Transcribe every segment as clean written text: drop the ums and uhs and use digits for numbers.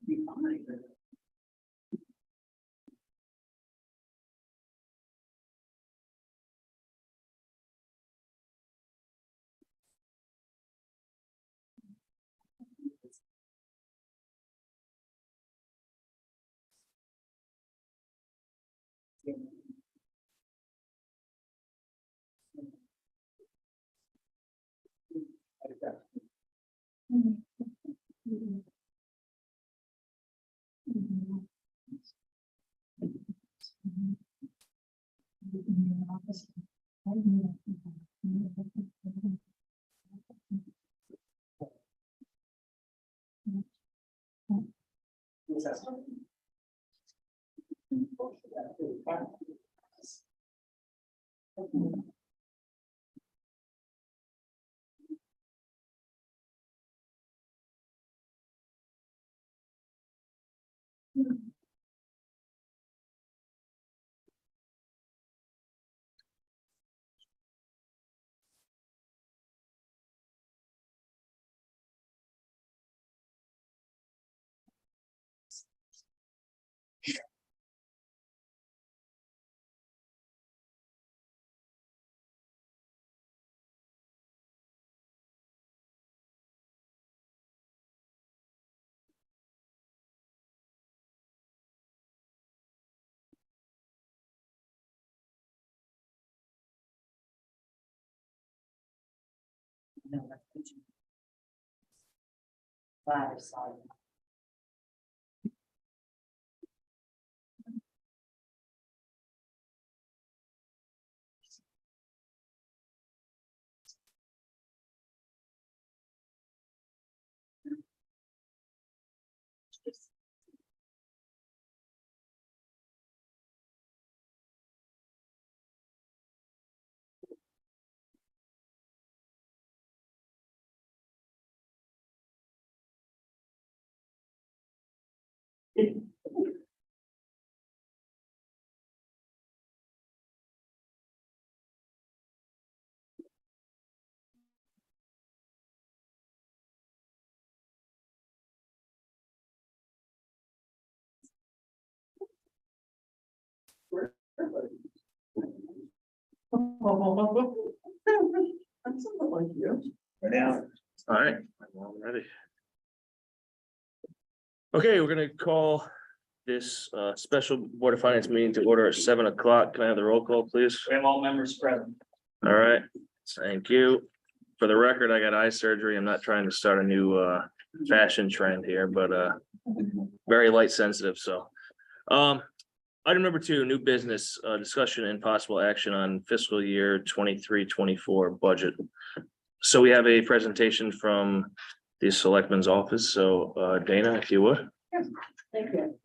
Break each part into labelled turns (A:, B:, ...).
A: Be fine. No, that's good. Five, sorry. I'm somewhat like you.
B: Yeah. All right, I'm all ready. Okay, we're gonna call this special Board of Finance meeting to order at 7 o'clock. Can I have the roll call, please?
A: We have all members present.
B: All right, thank you. For the record, I got eye surgery. I'm not trying to start a new fashion trend here, but very light sensitive, so. Item number 2, new business discussion and possible action on fiscal year 23-24 budget. So we have a presentation from the Selectman's office. So Dana, if you would.
C: Thank you.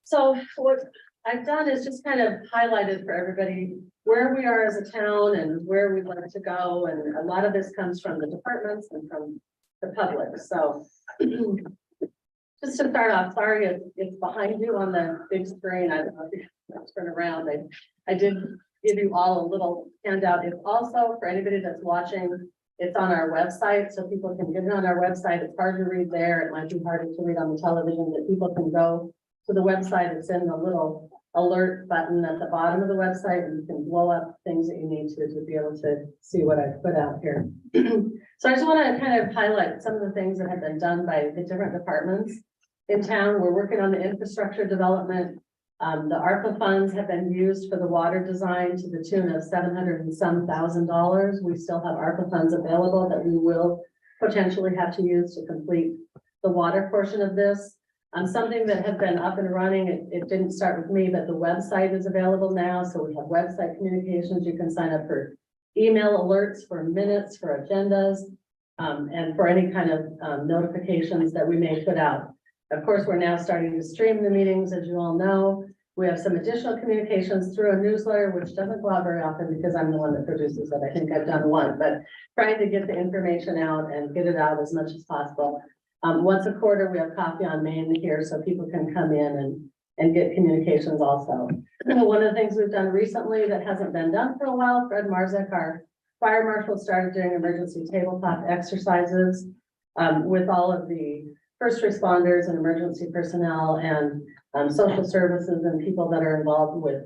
C: So what I've done is just kind of highlighted for everybody where we are as a town and where we'd like to go. And a lot of this comes from the departments and from the public. So just to start off, sorry, it's behind you on the big screen. I don't know if you can turn around. I did give you all a little handout. It's also for anybody that's watching, it's on our website, so people can get it on our website. It's hard to read there. It might be harder to read on the television, but people can go to the website. It's in the little alert button at the bottom of the website, and you can blow up things that you need to be able to see what I put out here. So I just want to kind of highlight some of the things that have been done by the different departments in town. We're working on the infrastructure development. The ARPA funds have been used for the water design to the tune of $700,000 and some. We still have ARPA funds available that we will potentially have to use to complete the water portion of this. Something that had been up and running, it didn't start with me, but the website is available now. So we have website communications. You can sign up for email alerts, for minutes, for agendas, and for any kind of notifications that we may put out. Of course, we're now starting to stream the meetings, as you all know. We have some additional communications through a newsletter, which doesn't go out very often because I'm the one that produces it. I think I've done one, but trying to get the information out and get it out as much as possible. Once a quarter, we have Coffee on Main here, so people can come in and get communications also. One of the things we've done recently that hasn't been done for a while, Fred Marzek, our fire marshal, started doing emergency tabletop exercises with all of the first responders and emergency personnel and social services and people that are involved with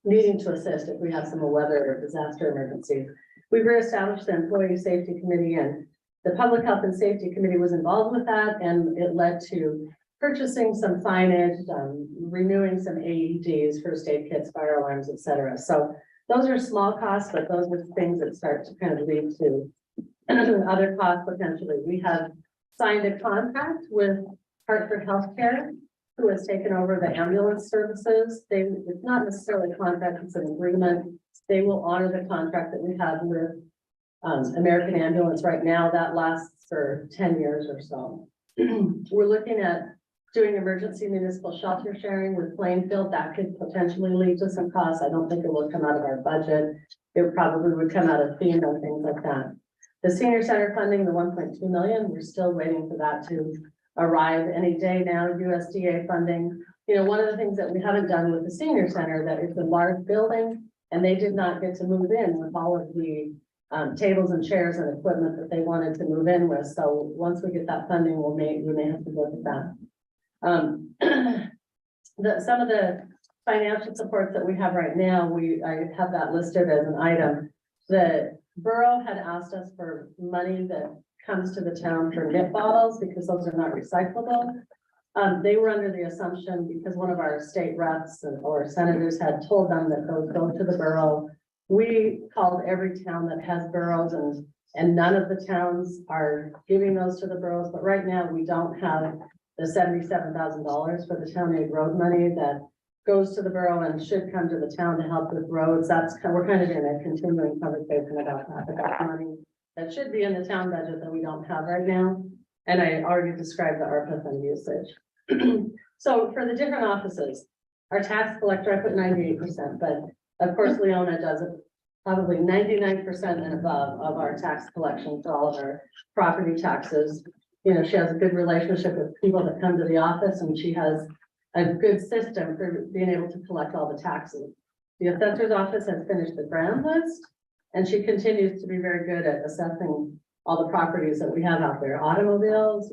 C: needing to assist if we have some weather or disaster emergencies. We've reestablished the Employee Safety Committee, and the Public Health and Safety Committee was involved with that, and it led to purchasing some signage, renewing some AEDs, first aid kits, fire alarms, et cetera. So those are small costs, but those are things that start to kind of lead to other costs potentially. We have signed a contract with Hartford Healthcare, who has taken over the ambulance services. It's not necessarily a contract, it's an agreement. They will honor the contract that we have with American Ambulance right now. That lasts for 10 years or so. We're looking at doing emergency municipal shelter sharing with Plainfield. That could potentially lead to some costs. I don't think it will come out of our budget. It probably would come out of FEMA and things like that. The senior center funding, the 1.2 million, we're still waiting for that to arrive any day now. USDA funding. You know, one of the things that we haven't done with the senior center, that it's a large building and they did not get to move in with all of the tables and chairs and equipment that they wanted to move in with. So once we get that funding, we may have to look at that. Some of the financial supports that we have right now, I have that listed as an item. The borough had asked us for money that comes to the town for nip bottles because those are not recyclable. They were under the assumption, because one of our state reps or senators had told them that those go to the borough. We called every town that has boroughs, and none of the towns are giving those to the boroughs. But right now we don't have the $77,000 for the town aid road money that goes to the borough and should come to the town to help with roads. We're kind of in a continuing conversation about that, about money that should be in the town budget that we don't have right now. And I already described the ARPA fund usage. So for the different offices, our tax collector, I put 98%, but of course, Leona does it probably 99% and above of our tax collection for all of our property taxes. You know, she has a good relationship with people that come to the office, and she has a good system for being able to collect all the taxes. The assessor's office has finished the grand list, and she continues to be very good at assessing all the properties that we have out there, automobiles,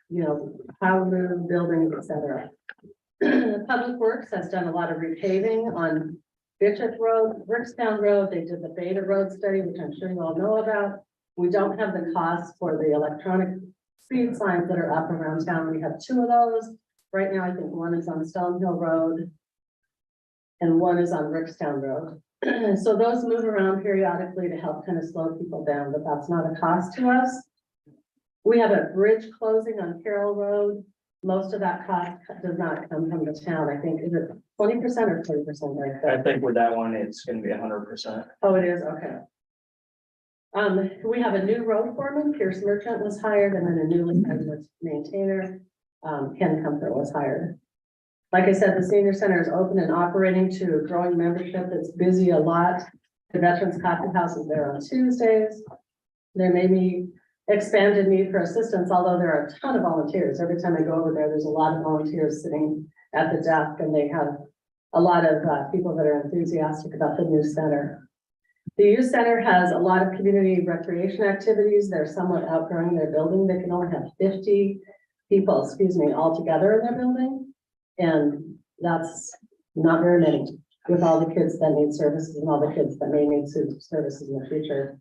C: you know, houses, buildings, etc. Public Works has done a lot of repaving on Bishop Road, Brickstown Road. They did the Beta Road study, which I'm sure you all know about. We don't have the cost for the electronic speed signs that are up around town. We have 2 of those. Right now, I think one is on Stonehill Road and one is on Brickstown Road. So those move around periodically to help kind of slow people down, but that's not a cost to us. We have a bridge closing on Carroll Road. Most of that cost does not come from the town. I think, is it 20% or 30% right there?
B: I think with that one, it's gonna be 100%.
C: Oh, it is, okay. We have a new road foreman, Pierce Merchant was hired, and then a newly hired maintainer, Ken Comfort was hired. Like I said, the senior center is open and operating to a growing membership. It's busy a lot. The Veterans Coffee House is there on Tuesdays. There may be expanded need for assistance, although there are a ton of volunteers. Every time I go over there, there's a lot of volunteers sitting at the desk, and they have a lot of people that are enthusiastic about the new center. The youth center has a lot of community recreation activities. They're somewhat outgrowing their building. They can only have 50 people, all together in their building. And that's not very many, with all the kids that need services and all the kids that may need services in the future.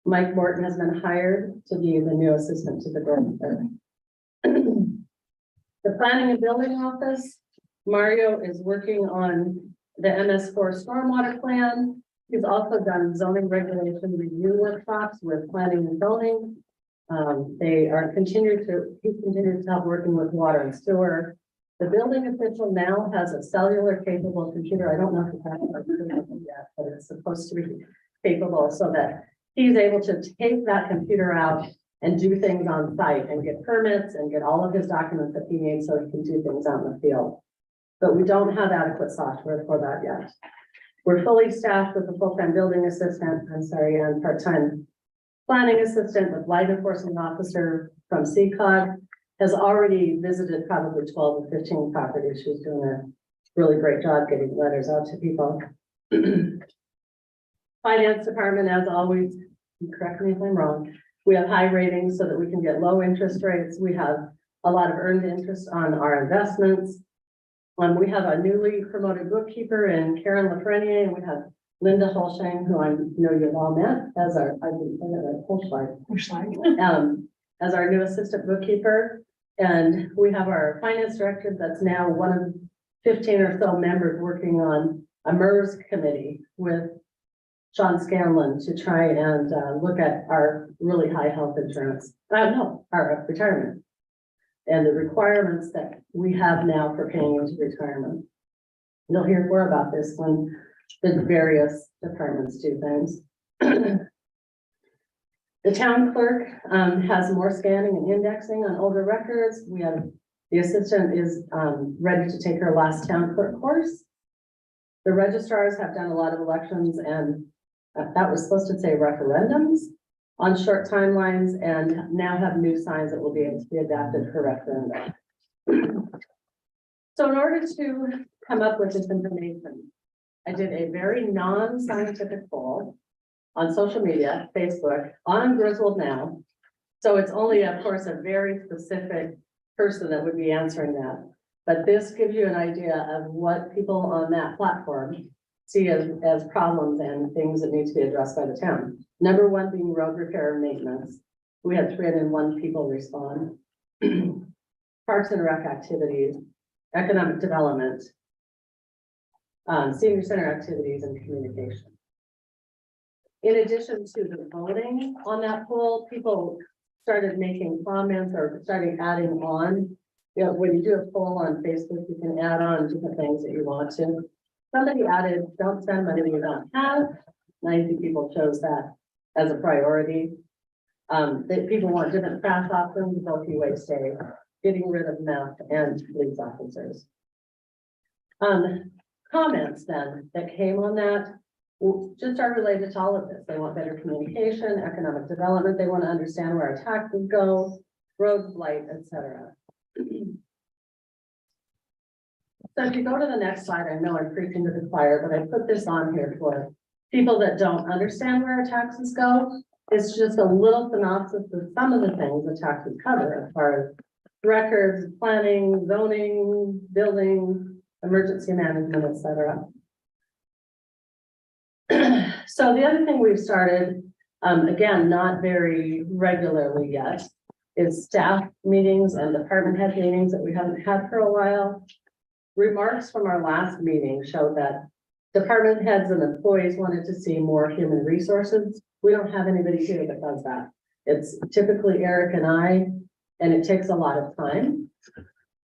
C: Mike Morton has been hired to be the new assistant to the director. The planning and building office, Mario is working on the MS4 stormwater plan. He's also done zoning regulation review workshops with planning and zoning. He continues to help working with water and sewer. The building official now has a cellular capable computer. I don't know if it's actually yet, but it's supposed to be capable so that he's able to take that computer out and do things on site and get permits and get all of his documents that he needs so he can do things out in the field. But we don't have adequate software for that yet. We're fully staffed with a full-time building assistant, and part-time planning assistant with light enforcement officer from CCOG. Has already visited probably 12 or 15 properties. She's doing a really great job getting letters out to people. Finance department, as always, correct me if I'm wrong, We have high ratings so that we can get low interest rates. We have a lot of earned interest on our investments. We have a newly promoted bookkeeper in Karen Lafreniere, and we have Linda Holshang, who I know you've all met as our, as our new assistant bookkeeper. And we have our finance director that's now one of 15 or so members working on a MERS committee with Sean Scanlon to try and look at our really high health insurance. No, our retirement and the requirements that we have now for paying into retirement. You'll hear more about this when the various departments do things. The town clerk has more scanning and indexing on older records. We have, the assistant is ready to take her last town clerk course. The registrars have done a lot of elections, and that was supposed to say referendums on short timelines, and now have new signs that will be able to be adapted for referendum. So in order to come up with this information, I did a very non-scientific poll on social media, Facebook, on Griswold Now. So it's only, of course, a very specific person that would be answering that. But this gives you an idea of what people on that platform see as problems and things that need to be addressed by the town. Number one being road repair and maintenance. We had 301 people respond. Parks and rec activities, economic development, senior center activities, and communication. In addition to the voting on that poll, people started making comments or started adding on. You know, when you do a poll on Facebook, you can add on different things that you want to. Somebody added, don't spend money you don't have. 90 people chose that as a priority. That people want different craft options, bulky waste day, getting rid of meth and police officers. Comments then that came on that just are related to all of this. They want better communication, economic development. They want to understand where our taxes go, road blight, etc. So if you go to the next slide, I know I'm preaching to the choir, but I put this on here for people that don't understand where our taxes go. It's just a little synopsis of some of the things the taxes cover as far as records, planning, zoning, building, emergency management, etc. So the other thing we've started, again, not very regularly yet, is staff meetings and department head meetings that we haven't had for a while. Remarks from our last meeting showed that department heads and employees wanted to see more human resources. We don't have anybody here that does that. It's typically Eric and I, and it takes a lot of time.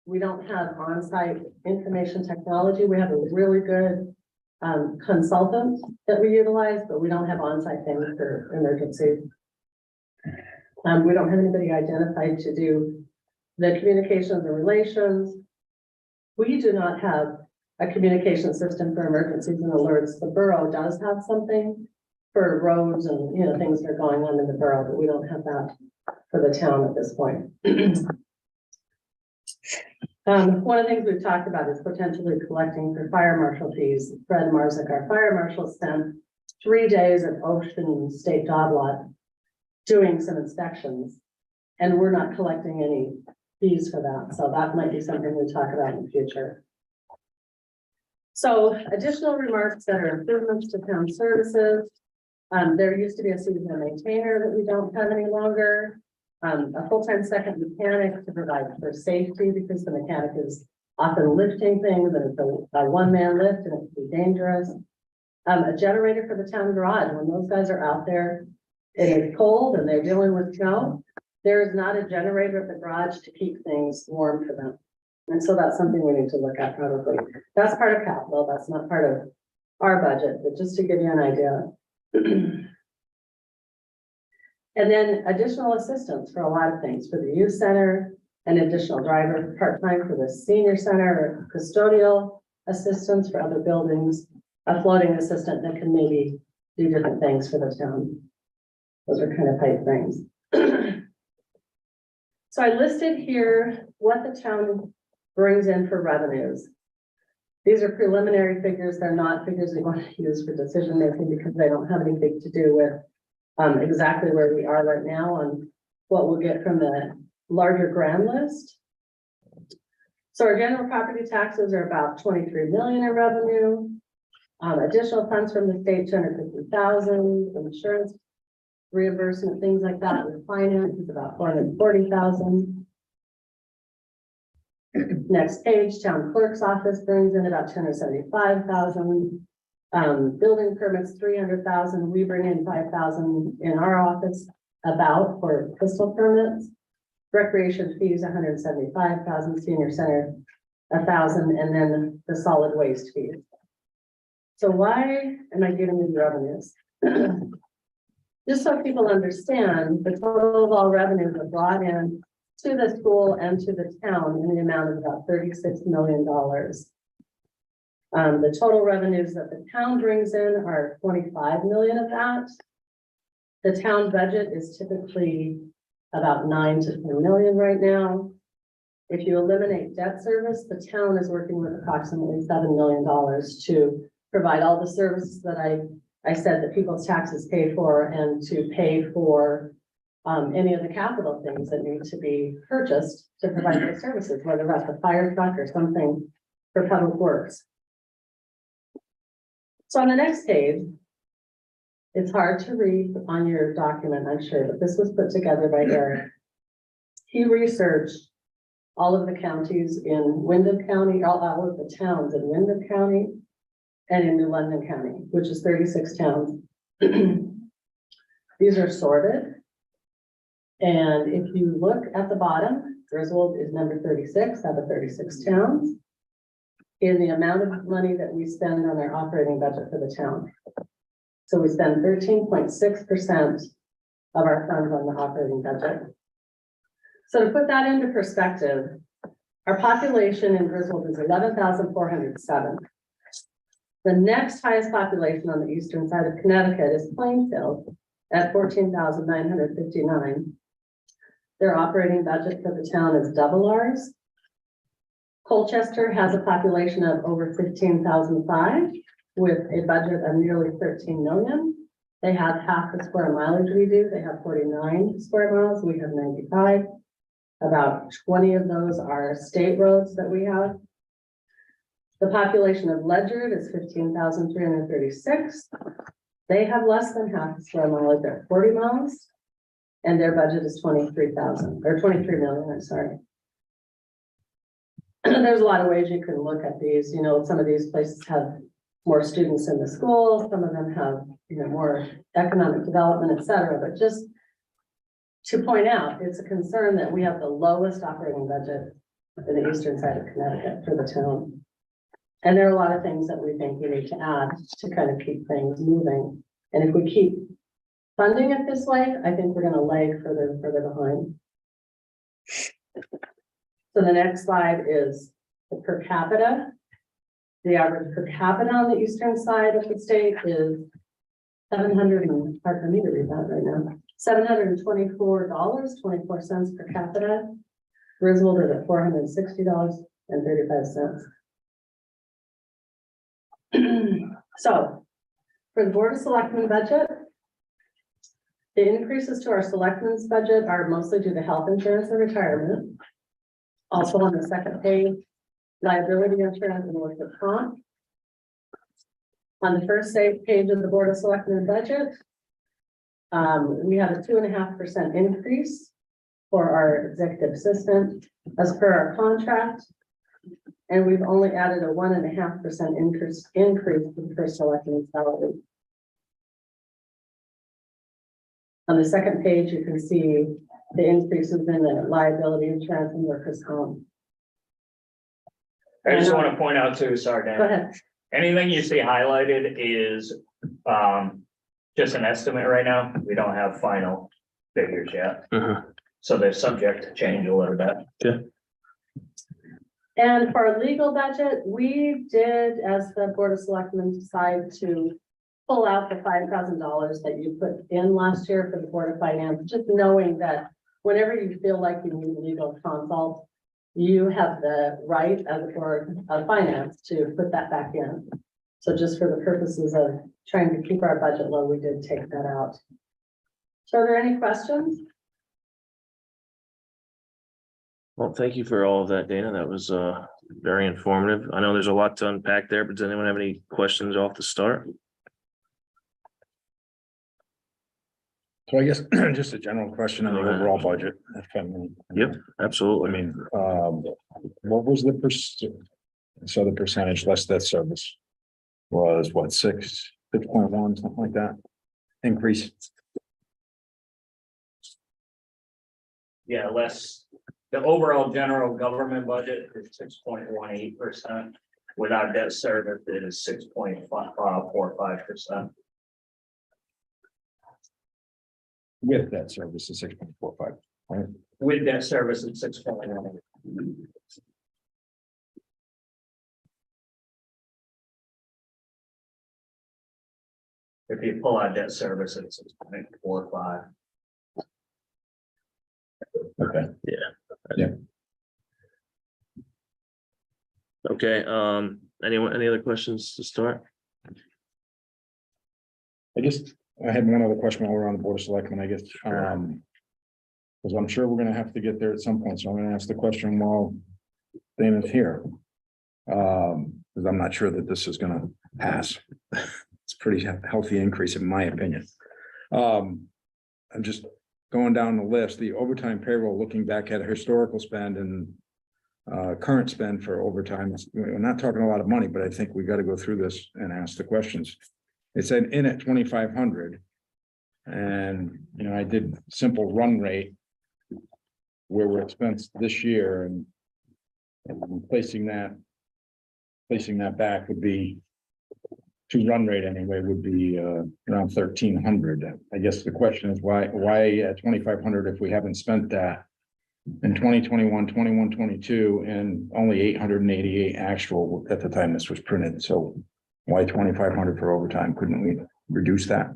C: We don't have on-site information technology. We have a really good consultant that we utilize, but we don't have on-site things for emergencies. We don't have anybody identified to do the communications and relations. We do not have a communication system for emergencies and alerts. The borough does have something for roads and, you know, things that are going on in the borough, but we don't have that for the town at this point. One of the things we've talked about is potentially collecting for fire marshal fees. Fred Marzik, our fire marshal, spent 3 days at Ocean State Dog Lot doing some inspections, and we're not collecting any fees for that. So that might be something we talk about in the future. So additional remarks that are improvements to town services. There used to be a seasonal maintainer that we don't have any longer. A full-time second mechanic to provide for safety, because the mechanic is often lifting things and it's a one-man lift and it can be dangerous. A generator for the town garage. When those guys are out there, it is cold and they're dealing with snow. There is not a generator at the garage to keep things warm for them. And so that's something we need to look at probably. That's part of capital. That's not part of our budget, but just to give you an idea. And then additional assistance for a lot of things, for the youth center, an additional driver part-time for the senior center, custodial assistance for other buildings, a floating assistant that can maybe do different things for the town. Those are kind of pipe things. So I listed here what the town brings in for revenues. These are preliminary figures. They're not figures we want to use for decision making because they don't have anything to do with exactly where we are right now on what we'll get from the larger grand list. So our general property taxes are about 23 million in revenue. Additional funds from the state, 250,000, insurance reimbursement, things like that, with finance is about 440,000. Next page, town clerk's office brings in about 275,000. Building permits, 300,000. We bring in 5,000 in our office about for pistol permits. Recreation fees, 175,000, senior center, 1,000, and then the solid waste fees. So why am I giving you the revenues? Just so people understand, the total of all revenues are brought in to the school and to the town in the amount of about $36 million. The total revenues that the town brings in are 25 million of that. The town budget is typically about 9 to 10 million right now. If you eliminate debt service, the town is working with approximately $7 million to provide all the services that I said that people's taxes pay for, and to pay for any of the capital things that need to be purchased to provide those services, whether that's a fire truck or something for public works. So on the next page, it's hard to read on your document, I'm sure, but this was put together by Eric. He researched all of the counties in Windham County, all of the towns in Windham County and in New London County, which is 36 towns. These are sorted. And if you look at the bottom, Griswold is number 36 out of 36 towns in the amount of money that we spend on our operating budget for the town. So we spend 13.6% of our funds on the operating budget. So to put that into perspective, our population in Griswold is 11,407. The next highest population on the eastern side of Connecticut is Plainfield at 14,959. Their operating budget for the town is double ours. Colchester has a population of over 15,005 with a budget of nearly 13 million. They have half the square mileage we do. They have 49 square miles. We have 95. About 20 of those are state roads that we have. The population of Ledyard is 15,336. They have less than half the square mileage. They're 40 miles. And their budget is 23,000 or 23 million, I'm sorry. There's a lot of ways you can look at these. You know, some of these places have more students in the school. Some of them have, you know, more economic development, et cetera. But just to point out, it's a concern that we have the lowest operating budget in the eastern side of Connecticut for the town. And there are a lot of things that we think we need to add to kind of keep things moving. And if we keep funding it this way, I think we're going to lag further behind. So the next slide is the per capita. The average per capita on the eastern side of the state is 700, and hard for me to read that right now, $724.24 per capita. Griswold is at $460.35. So for the Board of Selectmen budget, the increases to our selectmen's budget are mostly due to health insurance and retirement. Also on the second page, liability insurance and workers' comp. On the first page of the Board of Selectmen budget, we have a 2.5% increase for our executive assistant as per our contract. And we've only added a 1.5% increase for the first selectmen's salary. On the second page, you can see the increases in the liability insurance and workers' comp.
D: I just want to point out too, sorry,
C: Go
D: Dan,
C: ahead.
D: anything you see highlighted is just an estimate right now. We don't have final figures yet. So they're subject to change a little bit.
C: And for our legal budget, we did, as the Board of Selectmen, decide to pull out the $5,000 that you put in last year for the Board of Finance, just knowing that whenever you feel like you need legal consult, you have the right as a Board of Finance to put that back in. So just for the purposes of trying to keep our budget low, we did take that out. So are there any questions?
B: Well, thank you for all of that, Dana. That was very informative. I know there's a lot to unpack there, but does anyone have any questions off the start?
E: So I guess just a general question on the overall budget. If I may.
B: Yep,
E: I
B: absolutely.
E: mean, what was the so the percentage less debt service was what, 6.1, something like that? Increase.
D: Yeah, less, the overall general government budget is 6.18%. Without debt service, it is 6.45%.
E: With that service is 6.45, right?
D: With debt service, it's 6.18. If you pull out debt service, it's 6.45.
E: Okay.
B: Okay, any other questions to start?
E: I guess I had one other question while we're on the board of selectmen, I guess, because I'm sure we're gonna have to get there at some point, so I'm gonna ask the question while Dana's here. Because I'm not sure that this is gonna pass. It's a pretty healthy increase in my opinion. I'm just going down the list, the overtime payroll, looking back at historical spend and current spend for overtime. We're not talking a lot of money, but I think we got to go through this and ask the questions. It said in at 2,500. And, you know, I did simple run rate where we're expensed this year and placing that back would be to run rate anyway, would be around 1,300. I guess the question is why at 2,500 if we haven't spent that in 2021, 21, 22, and only 888 actual at the time this was printed. So why 2,500 for overtime? Couldn't we reduce that?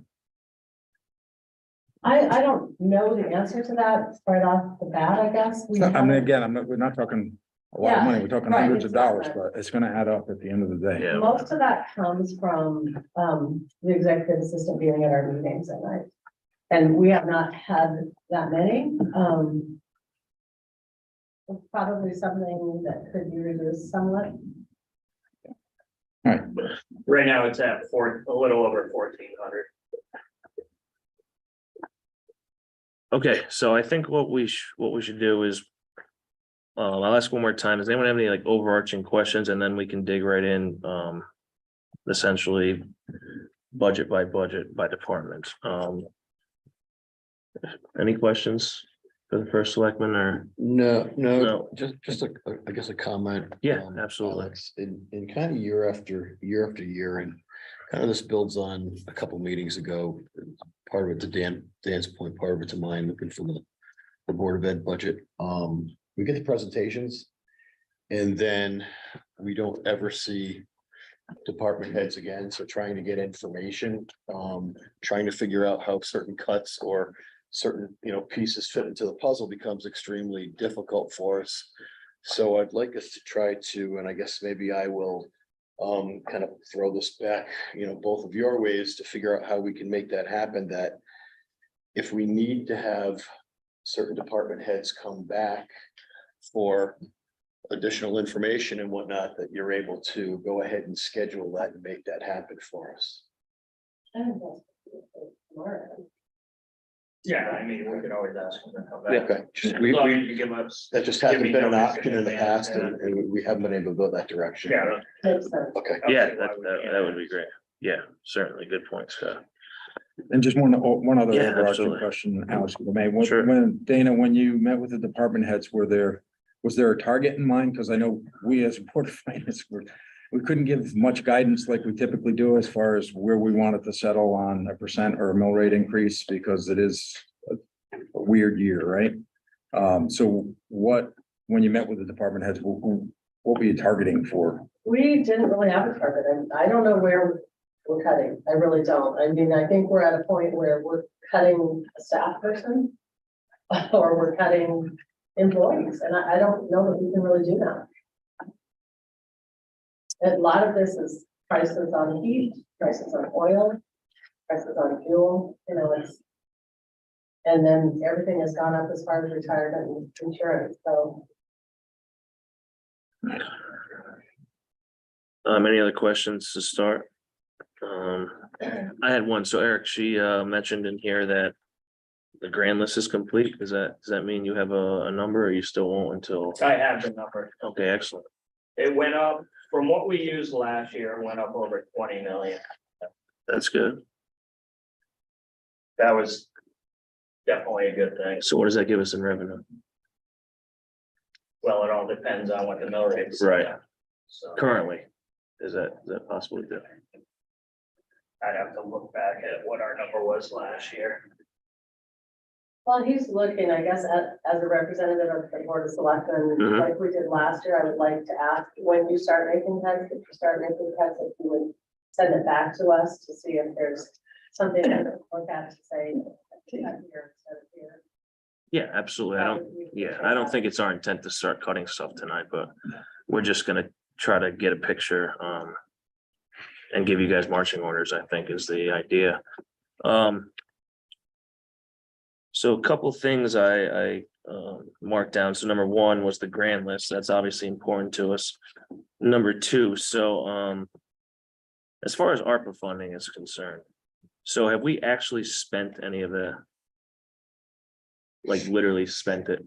C: I don't know the answer to that right off the bat, I guess. We
E: I mean,
C: haven't-
E: again, we're not talking a lot of money. We're talking
C: right,
E: hundreds of
C: it's not
E: dollars,
C: that.
E: but it's gonna add up at the end of the day.
B: Yeah.
C: Most of that comes from the executive assistant being at our meetings at night. And we have not had that many. Probably something that could be reduced somewhat.
D: Right now, it's at a little over 1,400.
B: Okay, so I think what we should do is. I'll ask one more time. Does anyone have any like overarching questions? And then we can dig right in, essentially budget by department. Any questions for the first selectman or?
F: No,
B: No.
F: just I guess a comment.
B: Yeah, absolutely.
F: Alex, in kind of year after year, and kind of this builds on a couple meetings ago. Part of it to Dan's point, part of it to mine, looking for the Board of Ed budget. We get the presentations. And then we don't ever see department heads again. So trying to get information, trying to figure out how certain cuts or certain, pieces fit into the puzzle becomes extremely difficult for us. So I'd like us to try to, and I guess maybe I will kind of throw this back, both of your ways to figure out how we can make that happen, that if we need to have certain department heads come back for additional information and whatnot, that you're able to go ahead and schedule that and make that happen for us.
D: Yeah, I mean, we could always ask them to come back.
F: Okay, just
D: As long
F: we,
D: as you give us.
F: that just
D: give
F: hasn't
D: me
F: been an
D: notice
F: option in the
D: advance,
F: past, and we haven't been able to go that direction.
D: Yeah.
C: Makes sense.
F: Okay.
B: Yeah,
D: Okay, why
B: that,
D: we
B: that,
D: can't.
B: that would be great. Yeah, certainly. Good point, Scott.
E: And just one other
B: Yeah,
E: overarching
B: absolutely.
E: question, Alex, if I may.
B: Sure.
E: When Dana, when you met with the department heads, was there a target in mind? Because I know we as a board of finance, we couldn't give much guidance like we typically do as far as where we wanted to settle on a percent or a mill rate increase, because it is a weird year, right? So when you met with the department heads, what were you targeting for?
C: We didn't really have a target, and I don't know where we're cutting. I really don't. I mean, I think we're at a point where we're cutting a staff person or we're cutting employees, and I don't know that we can really do that. A lot of this is prices on heat, prices on oil, prices on fuel, it's And then everything has gone up as far as retirement and insurance, so.
B: Any other questions to start? I had one. So Eric, she mentioned in here that the grand list is complete. Does that mean you have a number or you still won't until?
D: I have the number.
B: Okay, excellent.
D: It went up from what we used last year, it went up over 20 million.
B: That's good.
D: That was definitely a good thing.
B: So what does that give us in revenue?
D: Well, it all depends on what the mill rate is.
B: Right.
D: So
B: Currently, is that possible to do?
D: I'd have to look back at what our number was last year.
C: Well, he's looking, I guess, as a representative of the Board of Selectmen,
B: Mhm.
C: like we did last year, I would like to ask, when you start making cuts, if you start making cuts, if you would send it back to us to see if there's something that we look at to say, cut here instead of here.
B: Yeah, absolutely. I don't think it's our intent to start cutting stuff tonight, but we're just gonna try to get a picture, and give you guys marching orders, I think is the idea. So a couple things I marked down. So number one was the grand list. That's obviously important to us. Number two, so, as far as ARPA funding is concerned, so have we actually spent any of the, like literally spent it?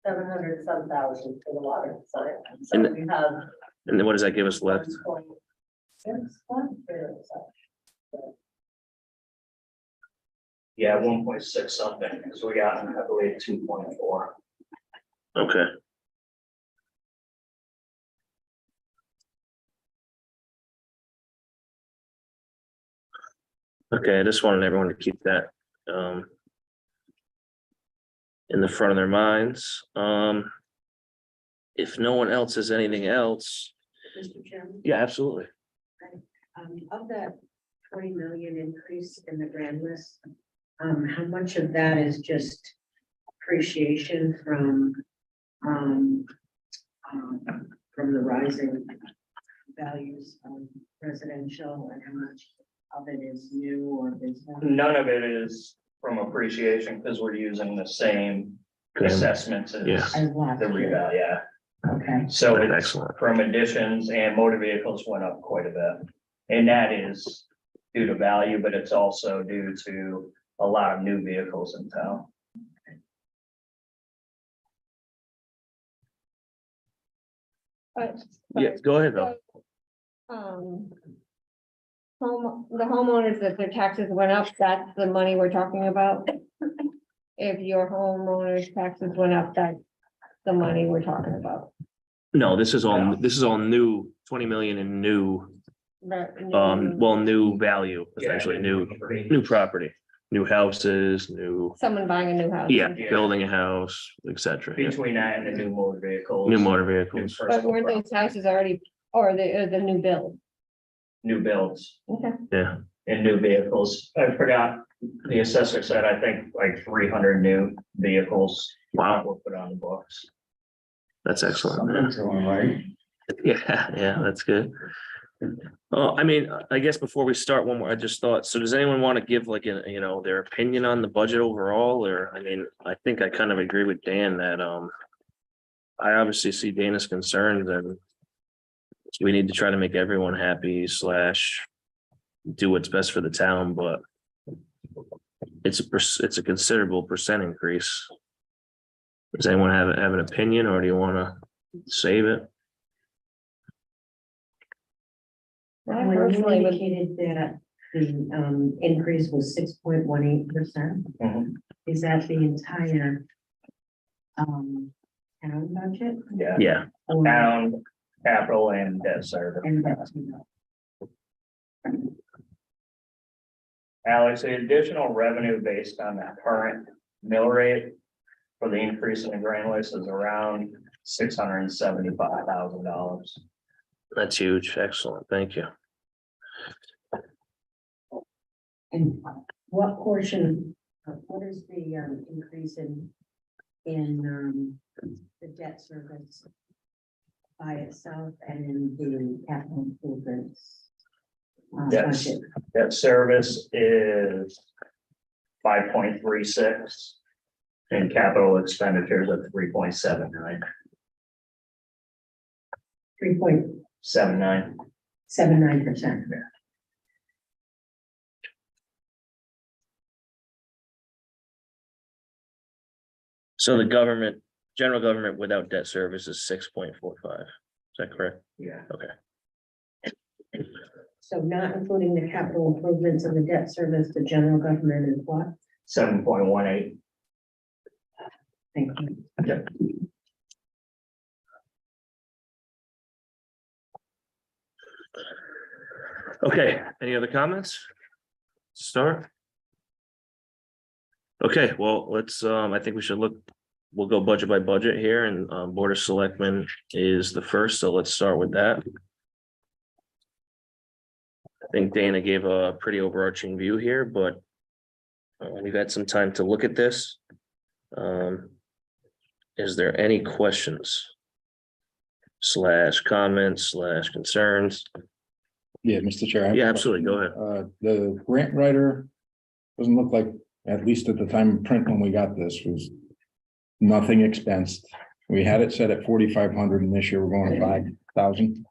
C: 700 some thousand for the water sign, so
B: And-
C: we have.
B: And then what does that give us left?
C: 1.6 left there, so.
D: Yeah, 1.6 something, because we got, I believe, 2.4.
B: Okay. Okay, I just wanted everyone to keep that in the front of their minds. If no one else has anything else,
A: Mr. Chairman,
B: yeah, absolutely.
A: of that 20 million increase in the grand list, how much of that is just appreciation from the rising values of residential, and how much of it is new or business?
D: None of it is from appreciation because we're using the same assessments as
B: Yeah.
A: As last
D: the
A: year.
D: reval, yeah.
A: Okay,
D: So it's
B: Excellent.
D: from additions, and motor vehicles went up quite a bit. And that is due to value, but it's also due to a lot of new vehicles in town.
B: Yeah, go ahead, Bill.
G: The homeowners that their taxes went up, that's the money we're talking about. If your homeowners' taxes went up, that's the money we're talking about.
B: No, this is all new, 20 million in new,
G: But
B: new value, essentially, new property, new houses, new,
G: someone buying a new house.
B: yeah, building a house, et cetera. Yeah.
D: Between that and the new motor vehicles.
B: New motor vehicles.
D: New
G: But
D: personal
G: weren't those
D: property,
G: houses already, or the new build?
D: New builds
G: Okay.
B: Yeah,
D: and new vehicles. I forgot, the assessor said, I think like 300 new vehicles.
B: Wow.
D: Were put on the books.
B: that's excellent.
E: Something's going right.
B: Yeah, that's good. I mean, I guess before we start, one more, I just thought, so does anyone want to give like a, their opinion on the budget overall, or, I mean, I think I kind of agree with Dan that, I obviously see Dana's concerns and we need to try to make everyone happy / do what's best for the town, but it's a considerable percent increase. Does anyone have an opinion, or do you want to save it?
G: I
A: when you
G: personally would-
A: indicated that the increase was 6.18%,
D: Mhm.
A: is that the entire town budget?
D: Yeah,
B: Yeah,
A: Or-
D: town, capital and debt service.
A: And that's,
D: Alex, the additional revenue based on that current mill rate for the increase in the grand list is around $675,000.
B: that's huge. Excellent. Thank you.
A: and what portion, what is the increase in the debt service by itself and in the capital improvements?
D: Yes.
A: Budget?
D: Debt service is 5.36. And capital expenditures of 3.79.
A: 3.79%.
D: 79.
B: So the government, general government without debt service is 6.45. Is that correct?
D: Yeah.
A: So not including the capital improvements and the debt service, the general government is what?
D: 7.18.
A: Thank you.
B: Okay, any other comments? Start? Okay, well, let's, I think we should look, we'll go budget by budget here, and Board of Selectmen is the first, so let's start with that. I think Dana gave a pretty overarching view here, but we've had some time to look at this. Is there any questions? / comments / concerns?
E: Yeah, Mr. Chair. I have a
B: Yeah,
E: question.
B: absolutely, go ahead.
E: The grant writer doesn't look like, at least at the time of print when we got this, was nothing expensed. We had it set at 4,500 and this year we're going to 5,000.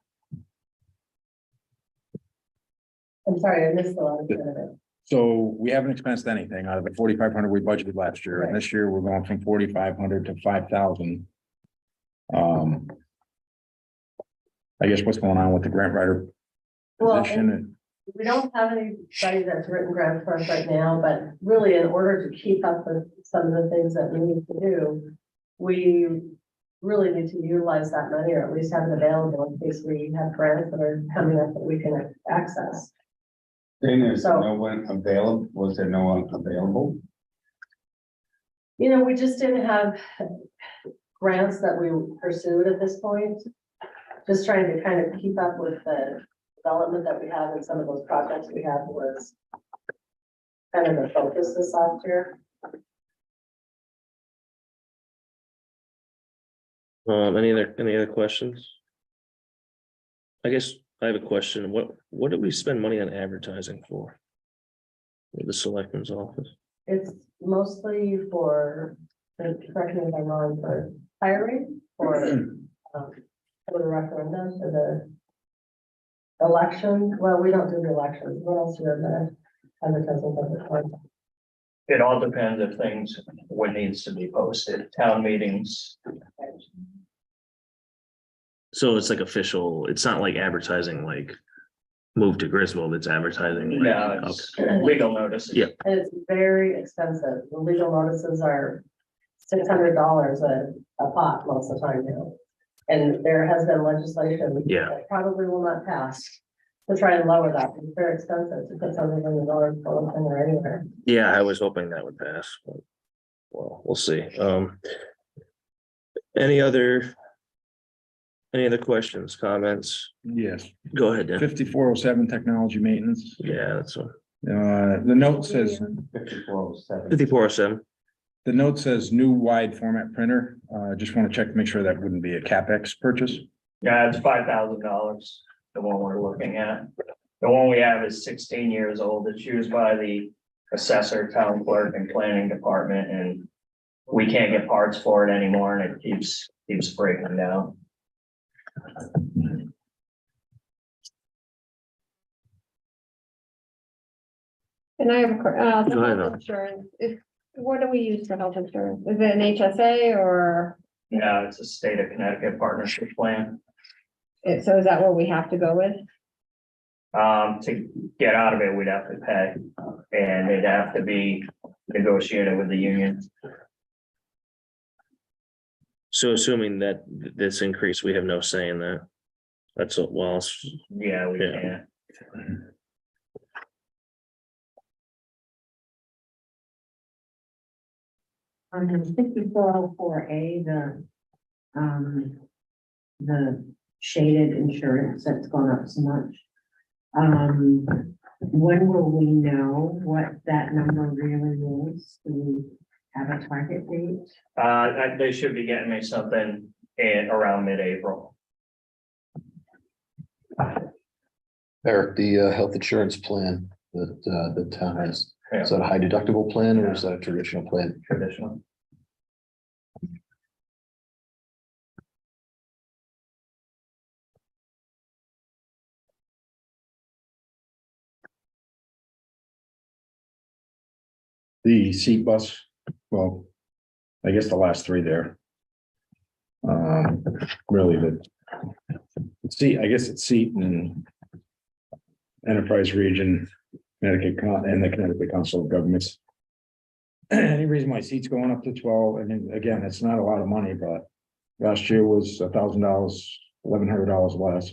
C: I'm sorry, I missed a lot of it.
E: So we haven't expensed anything out of the 4,500 we budgeted last year. And
C: Right.
E: this year we're going from 4,500 to 5,000. I guess what's going on with the grant writer
C: Well,
E: position?
C: we don't have anybody that's written grants for us right now, but really in order to keep up with some of the things that we need to do, we really need to utilize that money or at least have it available in case we have grants that are coming up that we can access.
H: There's
C: So-
H: no one available, was there no one available?
C: You know, we just didn't have grants that we pursued at this point. Just trying to kind of keep up with the development that we have and some of those projects we have was kind of the focus this last year.
B: Any other questions? I guess I have a question. What did we spend money on advertising for? With the selectmen's office?
C: It's mostly for, correct me if I'm wrong, for hiring, for the referendum, for the election. Well, we don't do the elections. What else do we have the advertising budget for?
D: It all depends if things, what needs to be posted, town meetings.
B: So it's like official, it's not like advertising like move to Griswold, it's advertising. like-
D: No, it's legal notices.
B: Yeah.
C: And it's very expensive. The legal notices are $600 a pop most of the time now. And there has been legislation.
B: Yeah.
C: That probably will not pass to try and lower that. It's very expensive to put something in the door or anywhere.
B: Yeah, I was hoping that would pass, but well, we'll see. Any other questions, comments?
E: Yes,
B: Go ahead, Dan.
E: 5407 technology maintenance.
B: Yeah, that's one.
E: The note says,
H: 5407.
B: 5407.
E: the note says new wide format printer. Just want to check to make sure that wouldn't be a CapEx purchase.
D: Yeah, it's $5,000, the one we're looking at. The one we have is 16 years old. It's used by the assessor, town clerk, and planning department, and we can't get parts for it anymore, and it keeps breaking down.
G: And I have a, the
B: Go ahead,
G: health
B: Al.
G: insurance, what do we use for health insurance? Is it an HSA or,
D: Yeah, it's a state of Connecticut partnership plan.
G: so is that what we have to go with?
D: To get out of it, we'd have to pay, and it'd have to be negotiated with the union.
B: So assuming that this increase, we have no say in that. That's a, well,
D: Yeah, we
B: Yeah.
D: can't.
A: On 5404A, the shaded insurance that's gone up so much. When will we know what that number really is? Do we have a target date?
D: They should be getting me something in around mid-April.
F: Eric, the health insurance plan that the town has, Is that a high deductible plan or is that a traditional plan?
D: Traditional.
E: The seat bus, well, I guess the last three there. Really I guess it's seat and Enterprise Region, and the Connecticut Council of Governments. Any reason why seats going up to 12? I mean, again, it's not a lot of money, but last year was $1,000, $1,100 less.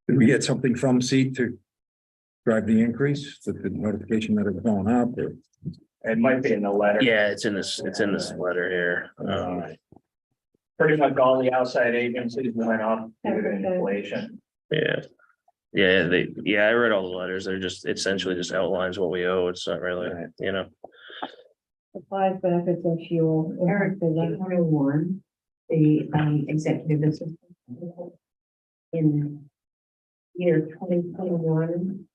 E: Did we get something from seat to drive the increase, the notification that it's going up? Or?
D: It might be in the letter.
B: Yeah, it's in this letter here.
D: Pretty much all the outside agencies went up due to inflation.
B: Yeah. I read all the letters. They're just essentially just outlines what we owe. It's not really,
G: Supplies, benefits and fuel.
A: Eric, the 101, the executive assistant. In year 2021,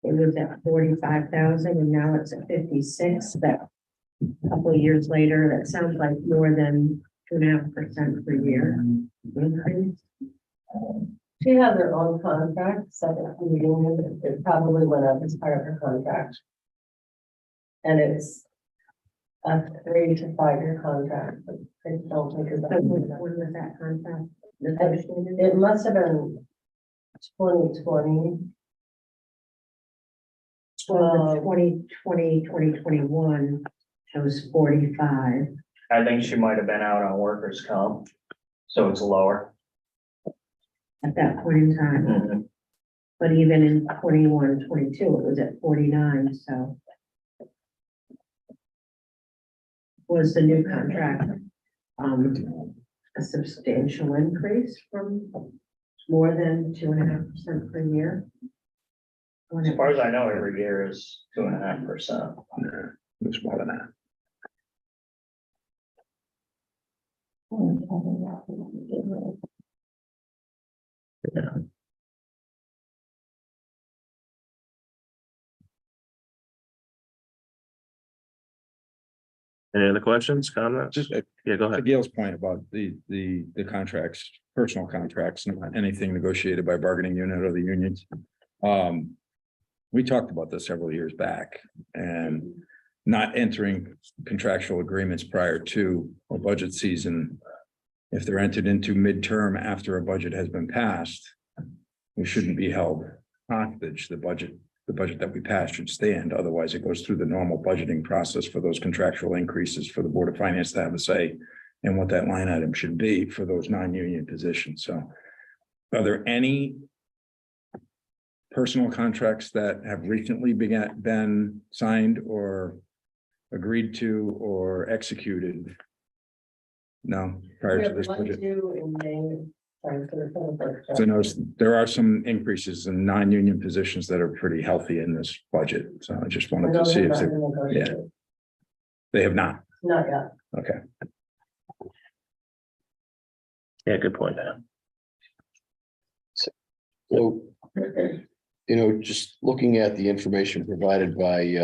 A: it was at 45,000 and now it's at 56. That a couple of years later, that sounds like more than 2.5% per year increase.
C: She has her own contract, so it probably went up as part of her contract. And it's a 3 to 5 year contract. But I don't think it's.
A: So when was that contract negotiated?
C: It must have been 2020.
A: Well, the 2020, 2021 shows 45.
D: I think she might have been out on workers' comp, so it's lower.
A: At that point in time, but even in 21, 22, it was at 49, so. Was the new contract, a substantial increase from more than 2.5% per year?
D: As far as I know, every year is 2.5%.
E: It's more than that.
B: Any other questions, comments?
E: Just
B: Yeah, go
E: to
B: ahead.
E: Gail's point about the contracts, personal contracts, not anything negotiated by bargaining unit or the unions. We talked about this several years back and not entering contractual agreements prior to a budget season. If they're entered into midterm after a budget has been passed, we shouldn't be held hostage. The budget that we passed should stand. Otherwise, it goes through the normal budgeting process for those contractual increases for the Board of Finance to have a say in what that line item should be for those non-union positions. So are there any personal contracts that have recently been signed or agreed to or executed? No, prior to this budget. So I noticed there are some increases in non-union positions that are pretty healthy in this budget. So I just wanted to see if they have not.
C: Not yet.
E: Okay.
B: Yeah, good point. Dan.
F: So, just looking at the information provided by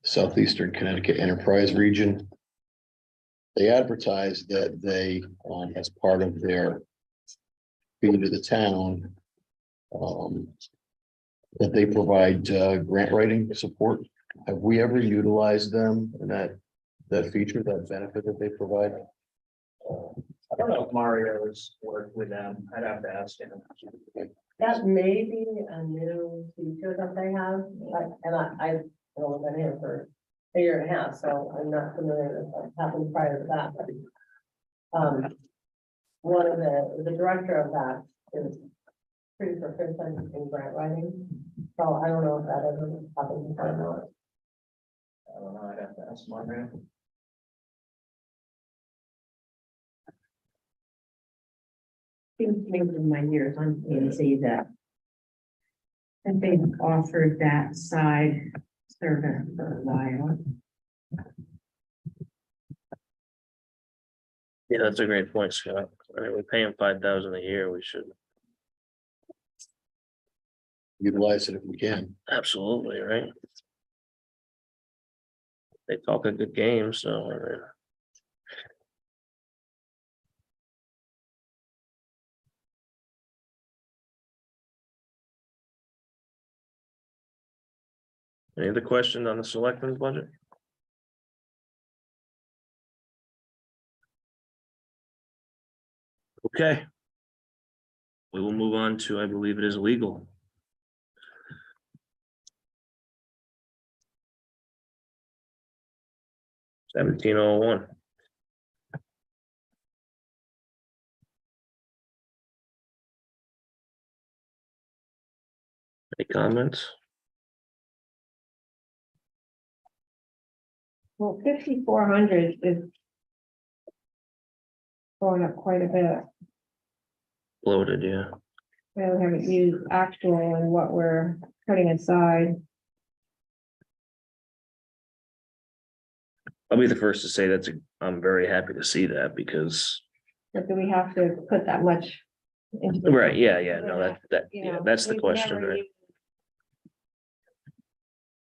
F: Southeastern Connecticut Enterprise Region. They advertise that they, as part of their fee to the town, that they provide grant writing support. Have we ever utilized them and that feature, that benefit that they provide?
D: I don't know if Mario's worked with them. I'd have to ask him.
C: That may be a new feature that they have, I've only been here for a year and a half, so I'm not familiar with what happened prior to that, but. One of the director of that is pretty proficient in grant writing, so I don't know if that ever happened before or not.
D: I don't know. I'd have to ask Mario.
A: Seems to me in my years on P and Z that they've offered that side service for a while.
B: Yeah, that's a great point, Scott. I mean, we pay him 5,000 a year. We should.
F: utilize it if we can.
B: Absolutely, right? They talk a good game, so. Any other question on the selectmen's budget? Okay. We will move on to, I believe it is legal. $17.01. Any comments?
G: Well, 5,400 is going up quite a bit.
B: Loaded, yeah.
G: We haven't used actual and what we're putting aside.
B: I'll be the first to say I'm very happy to see that because,
G: But do we have to put that much? into-
B: right, yeah, no,
G: You
B: yeah,
G: know,
B: that's the
G: we've
B: question,
G: never
B: right?
G: used-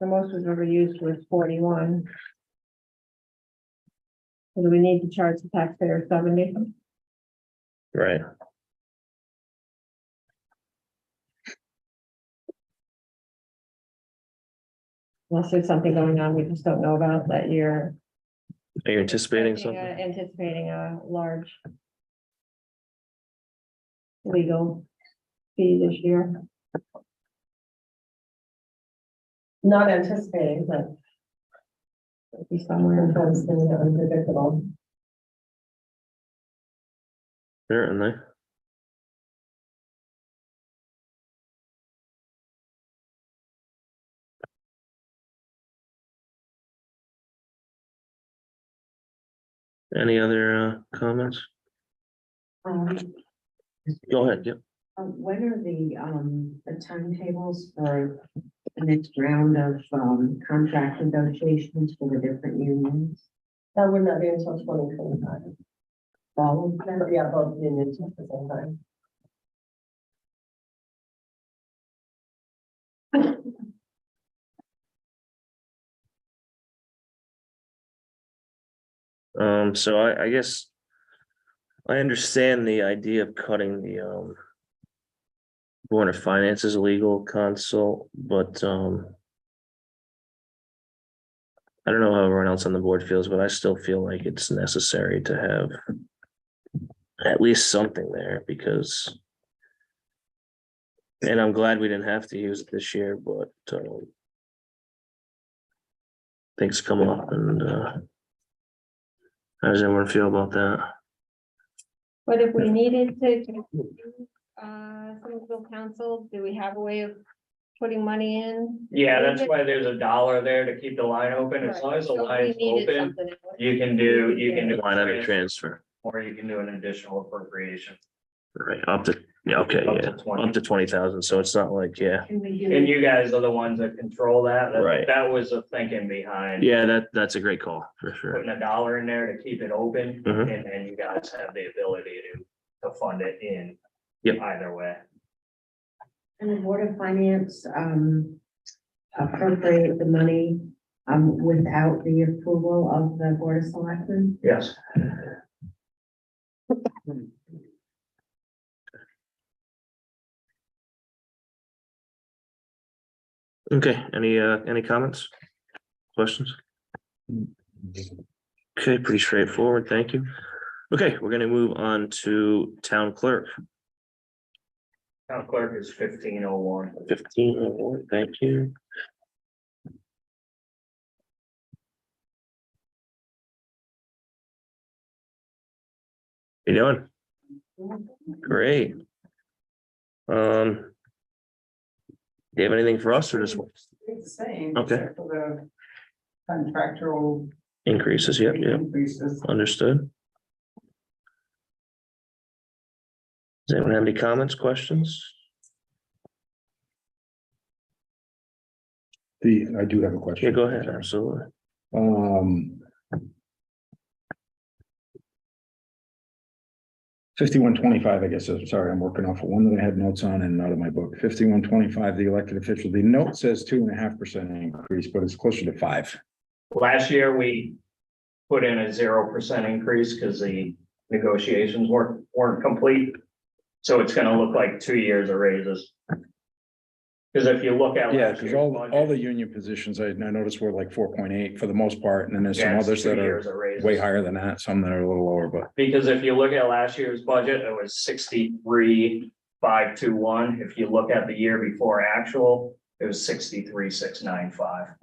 G: The most we've ever used was 41. So do we need to charge the taxpayer 70?
B: Right.
G: Unless there's something going on we just don't know about that you're
B: Are you anticipating
G: expecting
B: something?
G: anticipating a large legal fee this year.
C: Not anticipating, but
G: It'll be somewhere.
C: sometimes things are unpredictable.
B: Certainly. Any other comments?
A: Um,
B: Go ahead, yep.
A: when are the timetables for the next round of, contract negotiations for the different unions?
C: That would not be until 2025.
A: All of them?
C: Yeah, both unions at the same time.
B: So I guess I understand the idea of cutting the Board of Finance's legal consult, but I don't know how everyone else on the board feels, but I still feel like it's necessary to have at least something there because, and I'm glad we didn't have to use it this year, but things come up and how does everyone feel about that?
G: But if we needed to, some legal counsel, do we have a way of putting money in?
D: Yeah, that's why there's $1 there to keep the line open. As long as the
G: So if we
D: line's
G: needed
D: open,
G: something else.
D: you can do
B: Line item
D: transfer,
B: transfer,
D: or you can do an additional appropriation.
B: right, up to, yeah, okay,
D: Up to
B: yeah,
D: 20.
B: up to 20,000, so it's not like, yeah.
A: Can we do?
D: And you guys are the ones that control that.
B: Right.
D: That was the thinking behind.
B: Yeah, that's a great call, for sure.
D: Putting $1 in there to keep it open,
B: Mhm.
D: and then you guys have the ability to fund it in.
B: Yep.
D: Either way.
A: And the Board of Finance, appropriate the money, without the approval of the Board of Selectmen?
D: Yes.
B: Okay, any comments? Questions? Okay, pretty straightforward, thank you. Okay, we're gonna move on to town clerk,
D: Town clerk is 1501.
B: 15, thank you. You doing? Great. Do you have anything for us or just
I: It's the same.
B: Okay.
I: except for the contractual
B: increases? Yep, yep,
I: increases.
B: understood. Does anyone have any comments, questions?
E: I do have a question.
B: Yeah, go ahead, absolutely.
E: Um. 5125, I guess, sorry, I'm working off of one that I had notes on and not in my book. 5125, the elected official, the note says 2.5% increase, but it's closer to 5.
D: Last year, we put in a 0% increase because the negotiations weren't complete. So it's gonna look like 2 years of raises. Because if you look at.
E: Yeah,
D: last
E: because
D: year's
E: all
D: budget,
E: the union positions I noticed were like 4.8 for the most part, and then there's some
D: yeah, it's
E: others
D: 2
E: that
D: years
E: are
D: of raises.
E: way higher than that, some that are a little lower, but
D: Because if you look at last year's budget, it was 63,521. If you look at the year before actual, it was 63,695.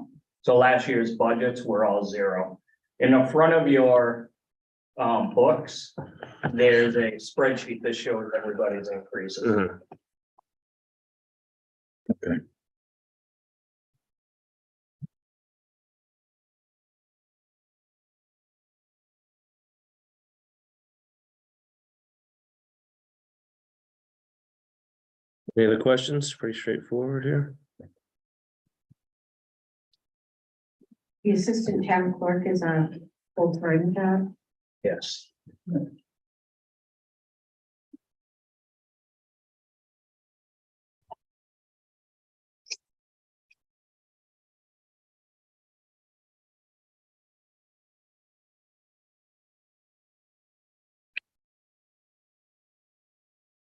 D: So last year's budgets were all 0. In the front of your books, there's a spreadsheet that shows everybody's increases.
B: Mhm.
E: okay.
B: Any other questions? Pretty straightforward here.
A: The assistant town clerk is a full-time job.
D: Yes.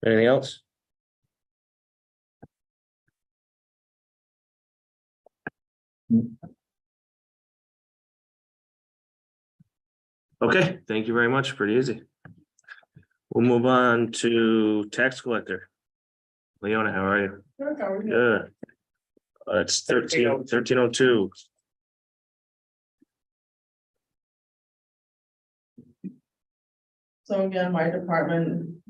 B: Anything else? Okay, thank you very much. Pretty easy. We'll move on to tax collector. Leona, how are you? Good. It's 1302.
I: So again, my department,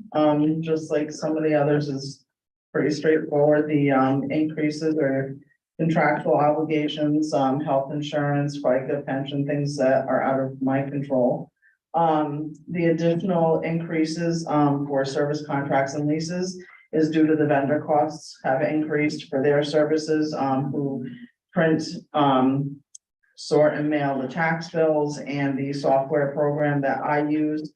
I: just like some of the others, is pretty straightforward. The increases are contractual obligations, health insurance, FICA, pension, things that are out of my control. The additional increases for service contracts and leases is due to the vendor costs have increased for their services, who print, sort and mail the tax bills, and the software program that I use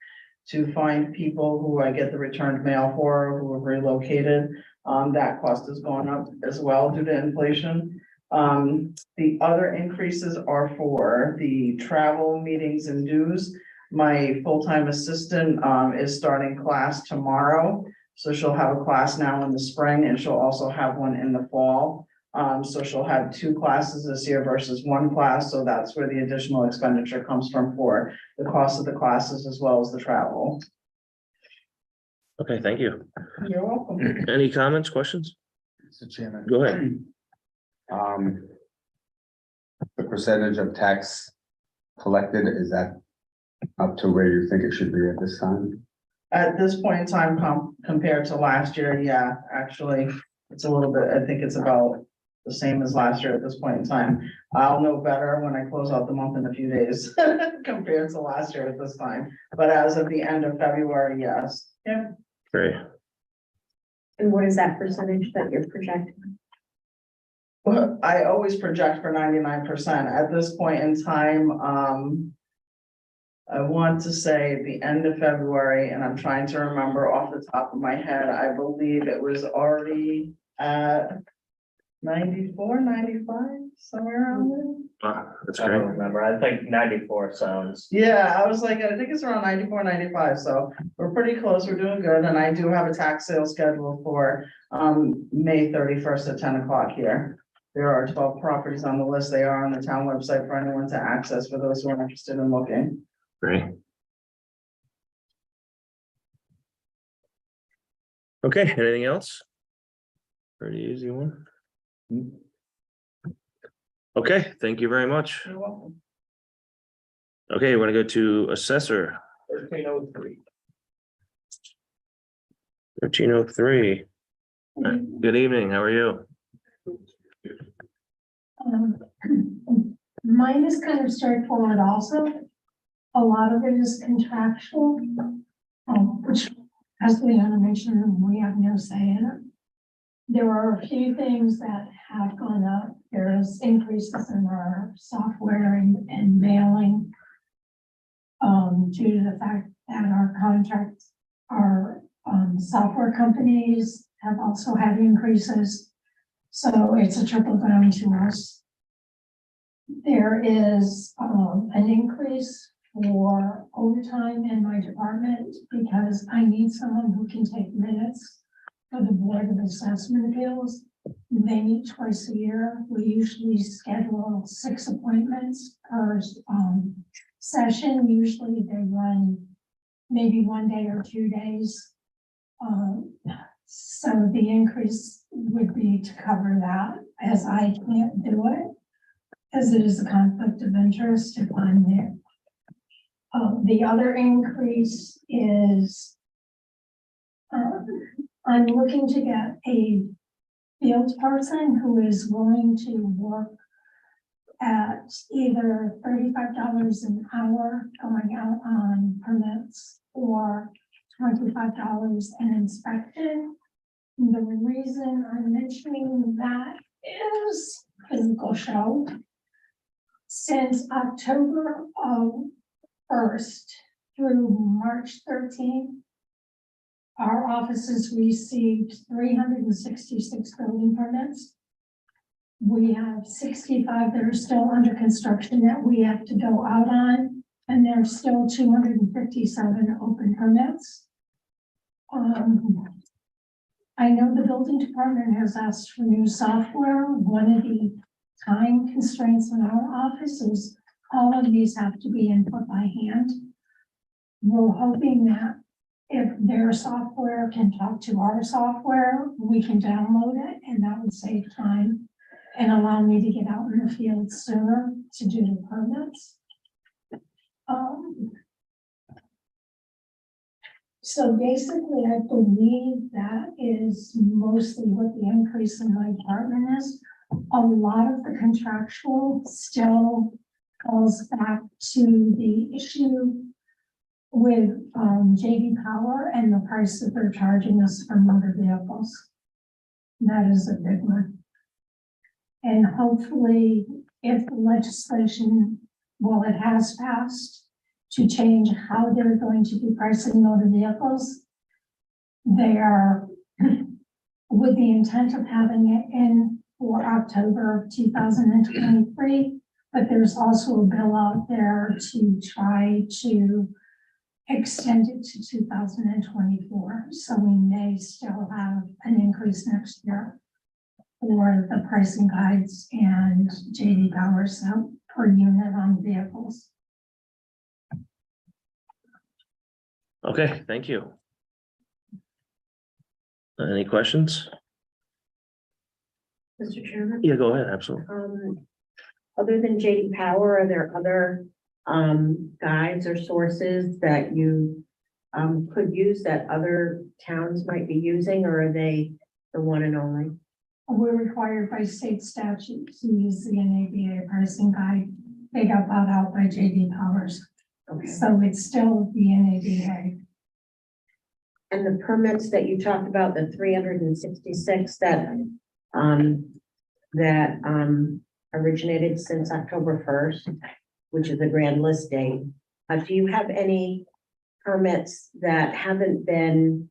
I: to find people who I get the returned mail for, who have relocated. That cost has gone up as well due to inflation. The other increases are for the travel, meetings and dues. My full-time assistant is starting class tomorrow. So she'll have a class now in the spring, and she'll also have one in the fall. So she'll have 2 classes this year versus 1 class. So that's where the additional expenditure comes from for the cost of the classes as well as the travel.
B: Okay, thank you.
I: You're welcome.
B: Any comments, questions?
H: Mr. Chairman.
B: Go ahead.
H: The percentage of tax collected, is that up to where you think it should be at this time?
I: At this point in time, compared to last year, yeah, actually, it's a little bit, I think it's about the same as last year at this point in time. I'll know better when I close out the month in a few days compared to last year at this time. But as of the end of February, yes. Yeah.
B: Great.
A: And what is that percentage that you're projecting?
I: Well, I always project for 99%. At this point in time, I want to say at the end of February, and I'm trying to remember off the top of my head, I believe it was already at 94, 95, somewhere around there.
B: Wow, that's
D: I
B: great.
D: don't remember. I think 94 sounds.
I: Yeah, I was like, I think it's around 94, 95. So we're pretty close. We're doing good. And I do have a tax sale scheduled for May 31st at 10 o'clock here. There are 12 properties on the list. They are on the town website for anyone to access for those who are interested in looking.
B: Great. Okay, anything else? Pretty easy one. Okay, thank you very much.
I: You're welcome.
B: Okay, we're gonna go to assessor
D: 1303.
B: 1303. Good evening, how are you?
J: Mine is kind of straightforward also. A lot of it is contractual, which, as Leona mentioned, we have no say in it. There are a few things that have gone up. There's increases in our software and mailing due to the fact that our contracts are Software companies have also had increases. So it's a trickle down to us. There is an increase for overtime in my department because I need someone who can take minutes for the Board of Assessment Appeals. They meet twice a year. We usually schedule 6 appointments per session. Usually they run maybe 1 day or 2 days. So the increase would be to cover that, as I can't do it, as it is a conflict of interest if I'm there. The other increase is I'm looking to get a field person who is willing to work at either $35 an hour going out on permits or $25 an inspection. The reason I'm mentioning that is physical show. Since October 1st through March 13th, our offices received 366 building permits. We have 65 that are still under construction that we have to go out on, and there are still 257 open permits. I know the building department has asked for new software. One of the time constraints in our office is all of these have to be input by hand. We're hoping that if their software can talk to our software, we can download it, and that would save time and allow me to get out in the field sooner to do the permits. So basically, I believe that is mostly what the increase in my department is. A lot of the contractual still falls back to the issue with JD Power and the price that they're charging us for motor vehicles. That is a big one. And hopefully, if the legislation, well, it has passed to change how they're going to be pricing motor vehicles, they are with the intent of having it in for October of 2023, but there's also a bill out there to try to extend it to 2024. So we may still have an increase next year for the pricing guides and JD Power so per unit on vehicles.
B: Okay, thank you. Any questions?
A: Mr. Chairman?
B: Yeah, go ahead, absolutely.
A: Other than JD Power, are there other guides or sources that you could use that other towns might be using, or are they the one and only?
J: We're required by state statute to use the NADA pricing guide. They got bought out by JD Powers.
A: Okay.
J: So it's still the NADA.
A: And the permits that you talked about, the 366 that originated since October 1st, which is the grand list date. Do you have any permits that haven't been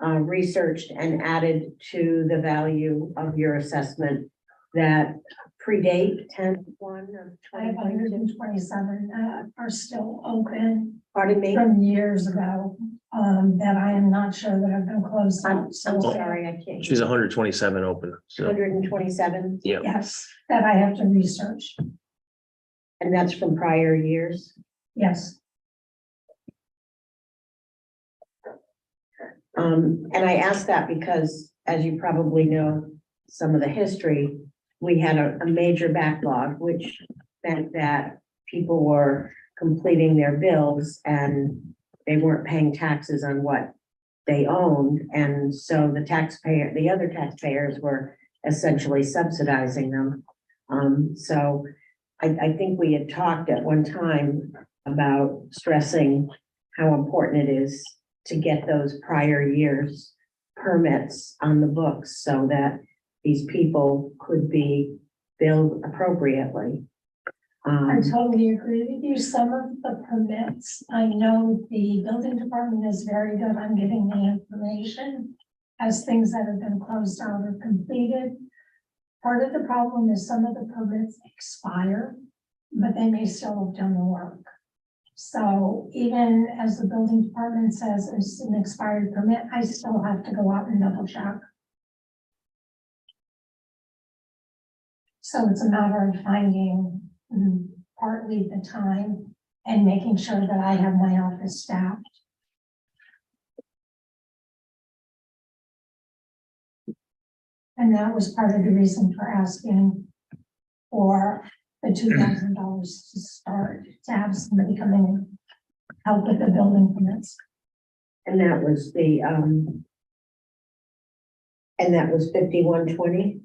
A: researched and added to the value of your assessment that predate 10/1 of
J: I have
A: 2022?
J: 127 that are still open
A: Pardon me?
J: from years ago, that I am not sure that have been closed
A: I'm
J: out. So
A: sorry, I can't.
B: She's 127 open, so,
A: 127,
B: yeah.
J: yes, that I have to research.
A: and that's from prior years.
J: Yes.
A: And I ask that because, as you probably know, some of the history, we had a major backlog, which meant that people were completing their bills and they weren't paying taxes on what they owned. And so the other taxpayers were essentially subsidizing them. So I think we had talked at one time about stressing how important it is to get those prior years permits on the books so that these people could be billed appropriately.
J: I totally agree with you. Some of the permits, I know the building department is very good on giving the information as things that have been closed out or completed. Part of the problem is some of the permits expire, but they may still have done the work. So even as the building department says it's an expired permit, I still have to go out and double check. So it's a matter of finding partly the time and making sure that I have my office staffed. And that was part of the reason for asking for the $2,000 to start, to have somebody come in and help with the building permits.
A: And that was the, and that was 5120.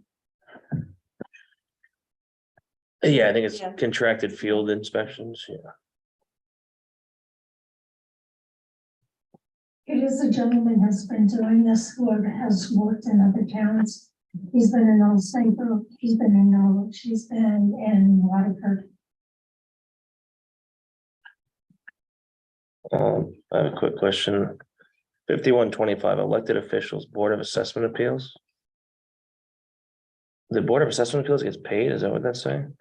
B: Yeah, I think it's
G: Yeah.
B: contracted field inspections, yeah.
J: It is a gentleman has been doing this, whoever has worked in other towns. He's been in Old Saybrook, he's been in Norwich, he's been in Waterford.
B: I have a quick question. 5125 elected officials, Board of Assessment Appeals. The Board of Assessment Appeals gets paid, is that what that's saying?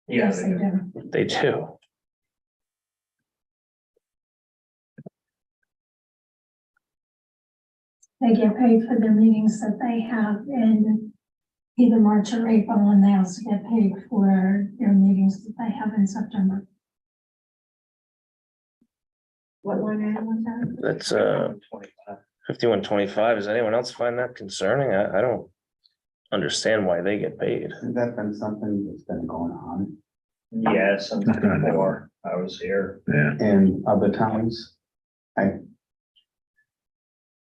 D: Yeah,
J: Yes, they do.
B: They do.
J: They get paid for the meetings that they have in either March or April, and they also get paid for their meetings that they have in September.
A: What line item was that?
B: That's 5125. Does anyone else find that concerning? I don't understand why they get paid.
H: Has that been something that's been going on
D: Yeah, since before I was here.
H: in other towns?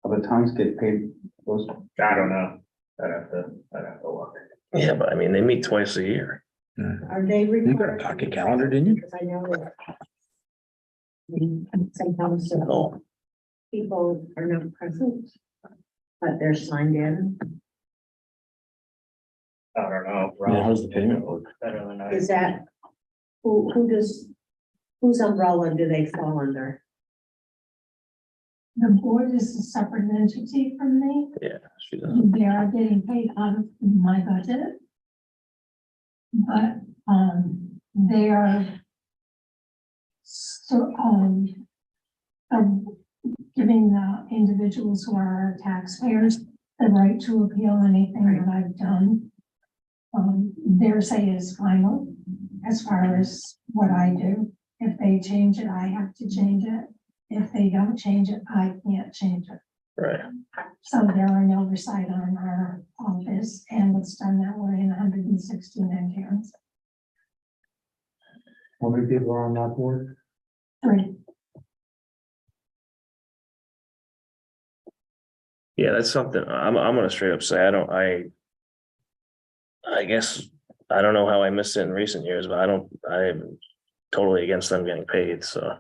H: Other towns get paid those,
D: I don't know. I'd have to look.
B: Yeah, but I mean, they meet twice a year.
A: Are they
E: You got a
A: required?
E: pocket calendar, didn't you?
A: Because I know that sometimes
B: Oh,
A: people are not present, but they're signed in.
D: I don't know.
E: Yeah, how's the payment work?
D: Better than I.
A: Is that, whose umbrella do they fall under?
J: The board is a separate entity from me.
B: yeah, she does.
J: They are getting paid out of my budget. But, they are so, giving the individuals who are taxpayers the right to appeal anything that I've done. Their say is final as far as what I do. If they change it, I have to change it. If they don't change it, I can't change it.
B: Right.
J: So there are no oversight on our office, and it's done that way in 169 towns.
H: how many people are on that board?
J: 3.
B: Yeah, that's something, I'm gonna straight up say, I guess, I don't know how I missed it in recent years, but I'm totally against them getting paid, so.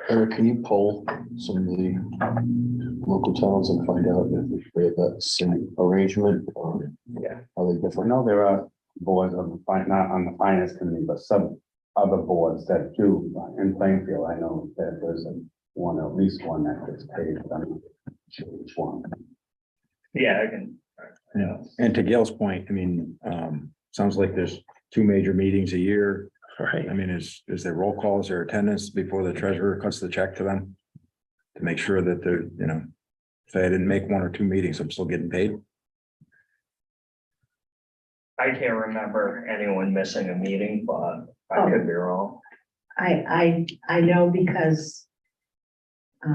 F: Eric, can you poll some of the local towns and find out if they have that same arrangement or
D: Yeah.
F: are they
H: I
F: different?
H: know there are boards of, not on the finance committee, but some other boards that do, in Plainfield, I know that there's at least one that gets paid, but I'm not sure which one.
D: Yeah, I can.
E: Yeah, and to Gail's point, I mean, sounds like there's 2 major meetings a year.
B: Right,
E: I mean, is there roll calls or attendance before the treasurer cuts the check to them? To make sure that they're, say I didn't make 1 or 2 meetings, I'm still getting paid.
D: I can't remember anyone missing a meeting, but I could be wrong.
A: I know because of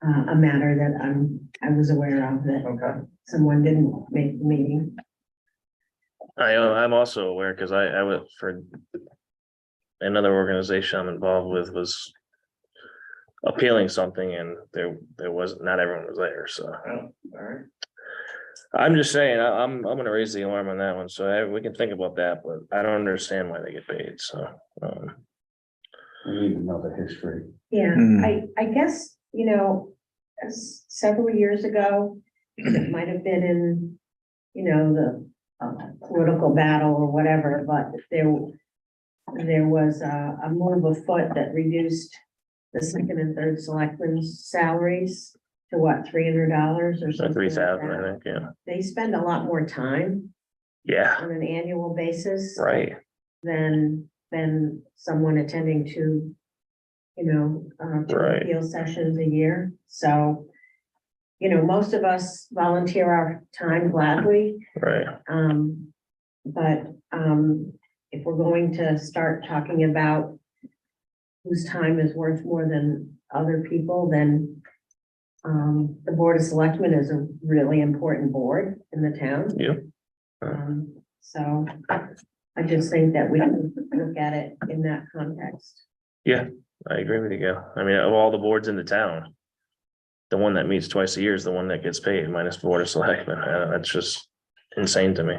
A: a matter that I was aware of that
D: Okay.
A: someone didn't make the meeting.
B: I'm also aware, because I was for another organization I'm involved with was appealing something, and there wasn't, not everyone was there, so.
D: Oh, all right.
B: I'm just saying, I'm gonna raise the alarm on that one, so we can think about that, but I don't understand why they get paid, so.
H: We need to know the history.
A: Yeah,
E: Hmm.
A: I guess, several years ago, it might have been the political battle or whatever, but there was a move afoot that reduced the second and third selectmen's salaries to what, $300 or something?
B: 3,000,
A: like
B: I
A: that.
B: think, yeah.
A: They spend a lot more time
B: Yeah,
A: on an annual basis
B: right,
A: than someone attending two, two
B: Right.
A: appeal sessions a year. So, most of us volunteer our time gladly.
B: right.
A: But if we're going to start talking about whose time is worth more than other people, then the Board of Selectmen is a really important board in the town.
B: Yep.
A: So I just think that we can look at it in that context.
B: Yeah, I agree with you, Gail. I mean, of all the boards in the town, the one that meets twice a year is the one that gets paid, minus Board of Selectmen. That's just insane to me.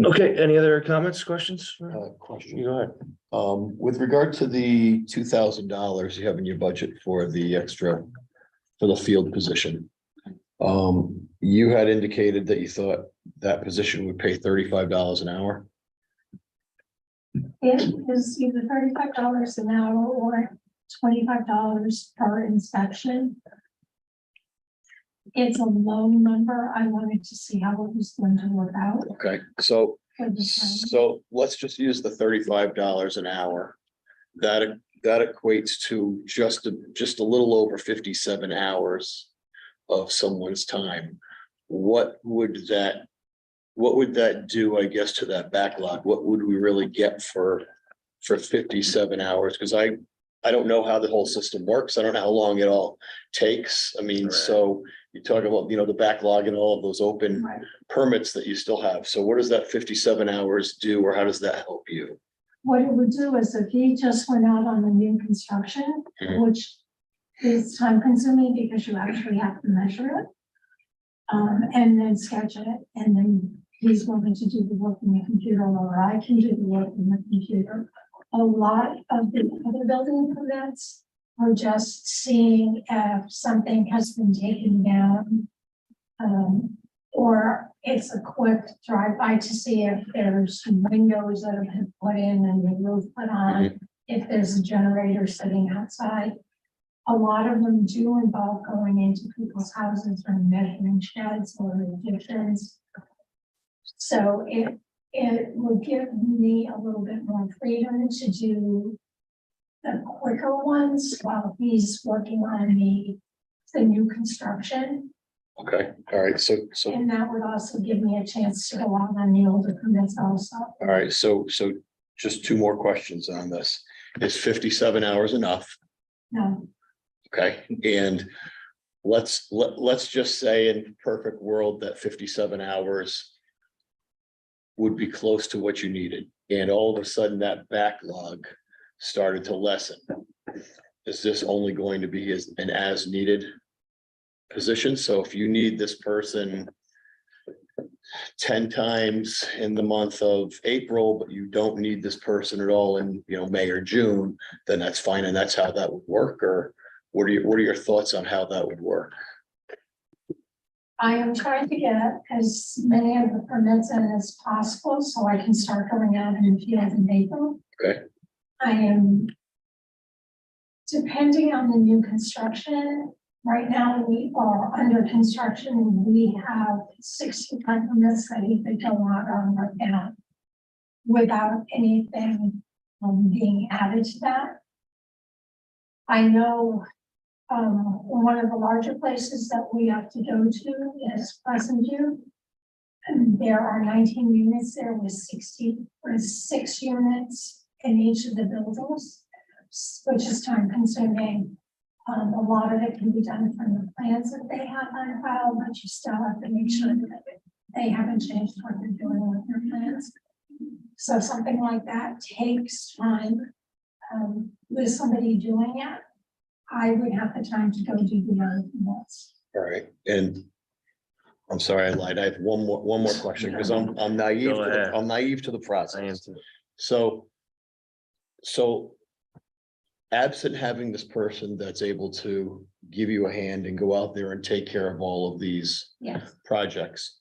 B: Okay, any other comments, questions?
F: Question.
B: You go ahead.
F: With regard to the $2,000 you have in your budget for the extra, for the field position. You had indicated that you thought that position would pay $35 an hour.
J: It is either $35 an hour or $25 per inspection. It's a low number. I wanted to see how it was going to work out
F: Okay, so,
J: for the town.
F: so let's just use the $35 an hour. That equates to just a little over 57 hours of someone's time. What would that do, I guess, to that backlog? What would we really get for 57 hours? Because I don't know how the whole system works. I don't know how long it all takes. I mean,
B: Right.
F: so you talk about, the backlog and all of those open
J: Right.
F: permits that you still have. So what does that 57 hours do, or how does that help you?
J: What it would do is if he just went out on the new construction,
F: Mhm.
J: which is time consuming because you actually have to measure it. And then sketch it, and then he's willing to do the work in the computer, or I can do the work in the computer. A lot of the other building permits are just seeing if something has been taken down. Or it's a quick drive-by to see if there's some windows that have been put in and the roof put on, if there's a generator sitting outside. A lot of them do involve going into people's houses and measuring sheds or additions. So it would give me a little bit more freedom to do the quicker ones while he's working on the new construction.
F: Okay, all right, so,
J: And that would also give me a chance to go on the older permits also.
F: all right, so just two more questions on this. Is 57 hours enough?
J: No,
F: Okay, and let's just say in perfect world that 57 hours would be close to what you needed, and all of a sudden that backlog started to lessen. Is this only going to be an as needed position? So if you need this person 10 times in the month of April, but you don't need this person at all in, May or June, then that's fine, and that's how that would work? Or what are your thoughts on how that would work?
J: I am trying to get as many of the permits in as possible so I can start going out in the field in April.
F: Okay.
J: I am, depending on the new construction, right now we are under construction. We have 65 permits that he could go out on right now without anything being added to that. I know one of the larger places that we have to go to is Pleasant View. And there are 19 units there with 6 units in each of the buildings, which is time consuming. A lot of it can be done from the plans that they have on file, but you still have to make sure that they haven't changed what they're doing with their plans. So something like that takes time. With somebody doing it, I would have the time to go do the other things.
F: All right, and I'm sorry, I lied. I have one more question, because I'm naive.
B: Go ahead.
F: I'm naive to the
B: I am
F: process.
B: too.
F: So absent having this person that's able to give you a hand and go out there and take care of all of these
J: Yes.
F: projects,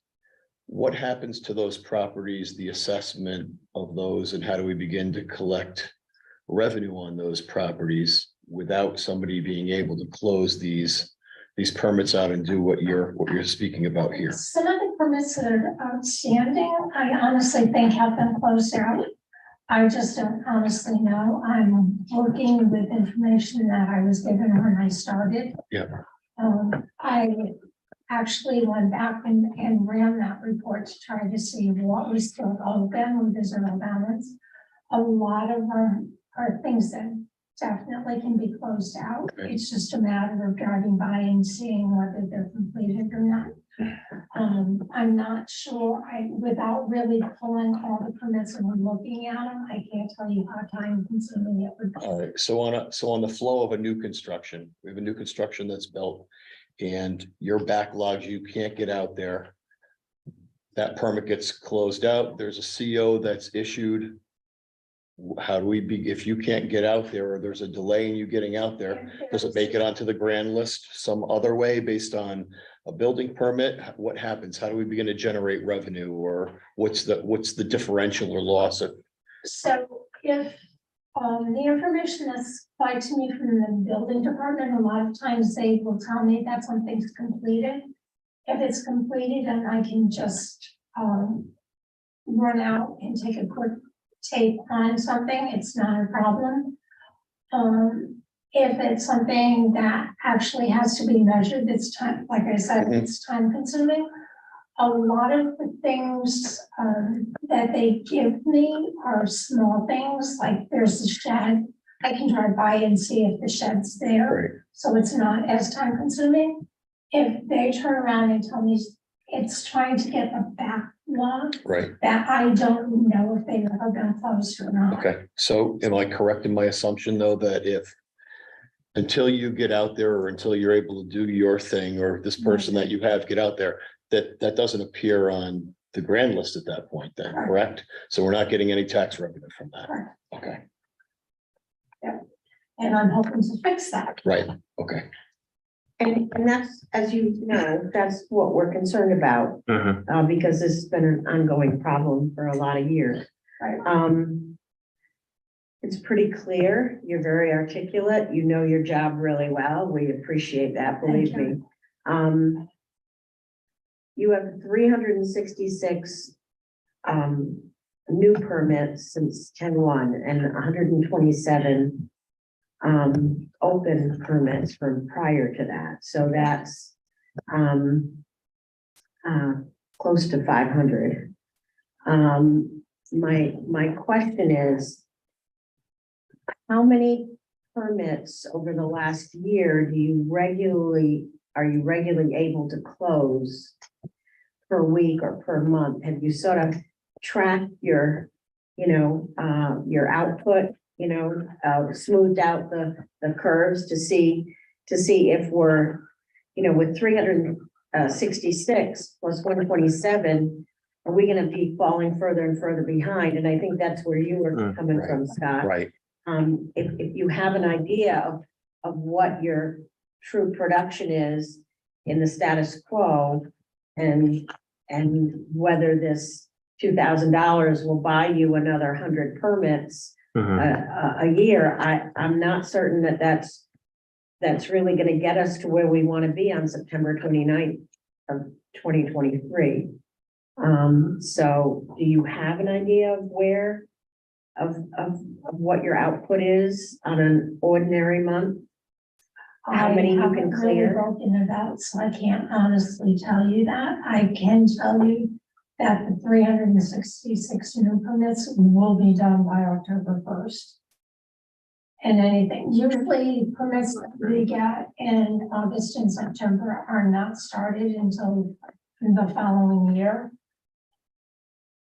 F: what happens to those properties, the assessment of those, and how do we begin to collect revenue on those properties without somebody being able to close these permits out and do what you're speaking about here?
J: Some of the permits that are outstanding, I honestly think have been closed out. I just don't honestly know. I'm working with information that I was given when I started.
F: Yeah.
J: I actually went back and ran that report to try to see what was still open with the zero balance. A lot of them are things that definitely can be closed out.
F: Okay.
J: It's just a matter of driving by and seeing whether they're completed or not. I'm not sure, without really pulling all the permits and looking at them, I can't tell you how time consuming it would be.
F: All right, so on the flow of a new construction, we have a new construction that's built and your backlogs, you can't get out there. That permit gets closed out, there's a CO that's issued. How do we be, if you can't get out there or there's a delay in you getting out there, does it make it onto the grand list some other way based on a building permit? What happens? How do we begin to generate revenue, or what's the differential or loss of?
J: So if the information that's supplied to me from the building department, a lot of times they will tell me that something's completed. If it's completed and I can just run out and take a quick take on something, it's not a problem. If it's something that actually has to be measured, it's time, like I said, it's time consuming. A lot of the things that they give me are small things, like there's a shed. I can drive by and see if the shed's there,
F: Right.
J: so it's not as time consuming. If they turn around and tell me it's trying to get the backlog,
F: Right,
J: that I don't know if they've ever been closed or not.
F: okay, so am I correct in my assumption though, that if until you get out there or until you're able to do your thing, or this person that you have get out there, that doesn't appear on the grand list at that point then, correct? So we're not getting any tax revenue from that,
J: Correct.
F: okay,
J: And I'm hoping to fix that.
F: right, okay.
A: And that's, as you know, that's what we're concerned about, because this has been an ongoing problem for a lot of years.
J: Right.
A: It's pretty clear, you're very articulate, you know your job really well, we appreciate that, believe me. You have 366 new permits since 10/1 and 127 open permits from prior to that, so that's close to 500. My question is, how many permits over the last year are you regularly able to close per week or per month? Have you sort of tracked your, your output, smoothed out the curves to see if we're, with 366 plus 127, are we gonna be falling further and further behind? And I think that's where you were coming
F: Right.
A: from, Scott.
F: Right,
A: If you have an idea of what your true production is in the status quo, and whether this $2,000 will buy you another 100 permits a year, I'm not certain that that's really gonna get us to where we wanna be on September 29th of 2023. So do you have an idea of where, of what your output is on an ordinary month? How many you can
J: haven't really
A: clear?
J: broken it out, so I can't honestly tell you that. I can tell you that the 366 new permits will be done by October 1st. And anything, usually permits that we get in August and September are not started until the following year,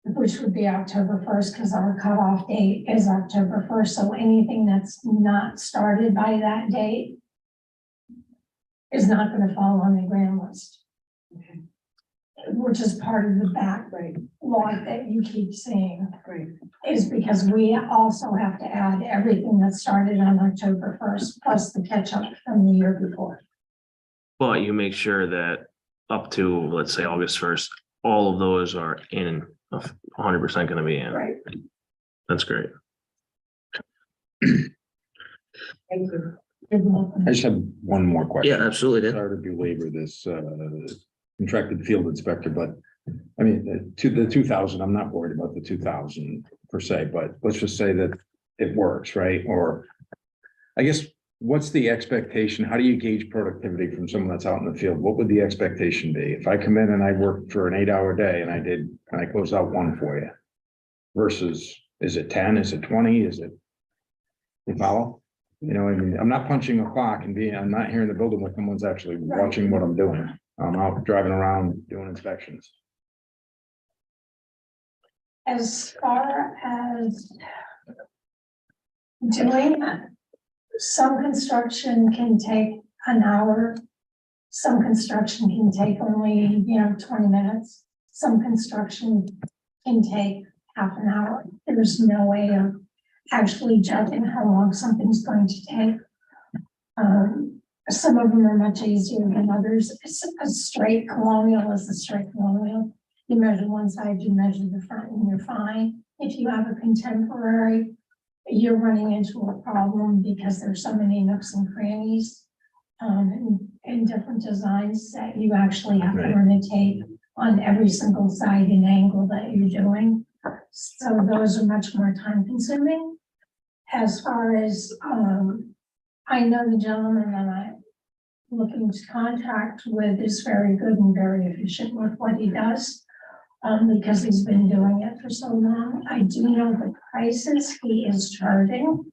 J: which would be October 1st, because our cutoff date is October 1st. So anything that's not started by that date is not going to fall on the grand list. which is part of the
A: Right,
J: backlog that you keep seeing,
A: right.
J: is because we also have to add everything that started on October first, plus the catch up from the year before.
B: But you make sure that up to, let's say, August 1st, all of those are in, 100% gonna be in.
J: Right.
B: That's great.
A: Thank you.
E: I just have one more question.
B: Yeah, absolutely. Dan.
E: Sorry to belabor this, contracted field inspector, but I mean, to the 2,000, I'm not worried about the 2,000 per se, but let's just say that it works, right? Or I guess, what's the expectation? How do you gauge productivity from someone that's out in the field? What would the expectation be? If I come in and I work for an 8-hour day and I close out one for you versus, is it 10? Is it 20? Is it? You follow? You know, I mean, I'm not punching a clock and I'm not here in the building when someone's actually watching what I'm doing. I'm out driving around doing inspections.
J: As far as doing, some construction can take an hour. Some construction can take only, 20 minutes. Some construction can take half an hour. There's no way of actually judging how long something's going to take. Some of them are much easier than others. A straight colonial is a straight colonial. You measure one side, you measure the front, and you're fine. If you have a contemporary, you're running into a problem because there's so many nooks and crannies and different designs that you actually have to run a tape on every single side and angle that you're doing. So those are much more time consuming. As far as, I know the gentleman that I'm looking to contract with is very good and very efficient with what he does. Because he's been doing it for so long. I do know the prices he is charging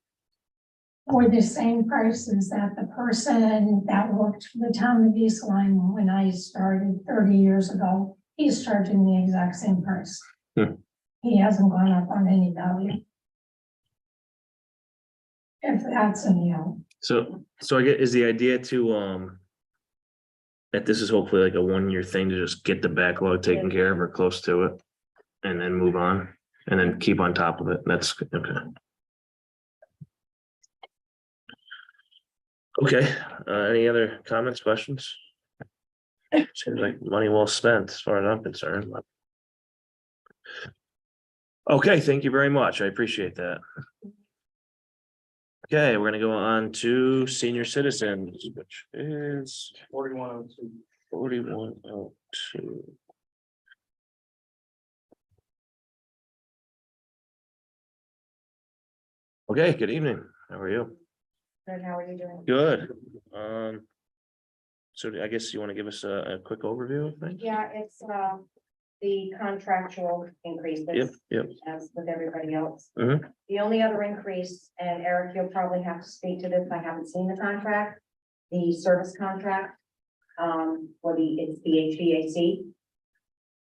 J: were the same prices that the person that worked for the town of East Lyme when I started 30 years ago, he's charging the exact same price. He hasn't gone up on any value. If that's any help.
B: So I get, is the idea to, that this is hopefully like a 1-year thing to just get the backlog taken care of or close to it. And then move on and then keep on top of it. That's okay. Okay, any other comments, questions? Seems like money well spent as far as I'm concerned. Okay, thank you very much. I appreciate that. Okay, we're gonna go on to senior citizens, which is
D: 4102.
B: 4102. Okay, good evening. How are you?
G: Good, how are you doing?
B: Good. So I guess you want to give us a quick overview of things?
G: Yeah, it's, the contractual increases.
B: Yep.
G: As with everybody else.
B: Mhm.
G: The only other increase, and Eric, you'll probably have to speak to this, I haven't seen the contract, the service contract. It's the HVAC.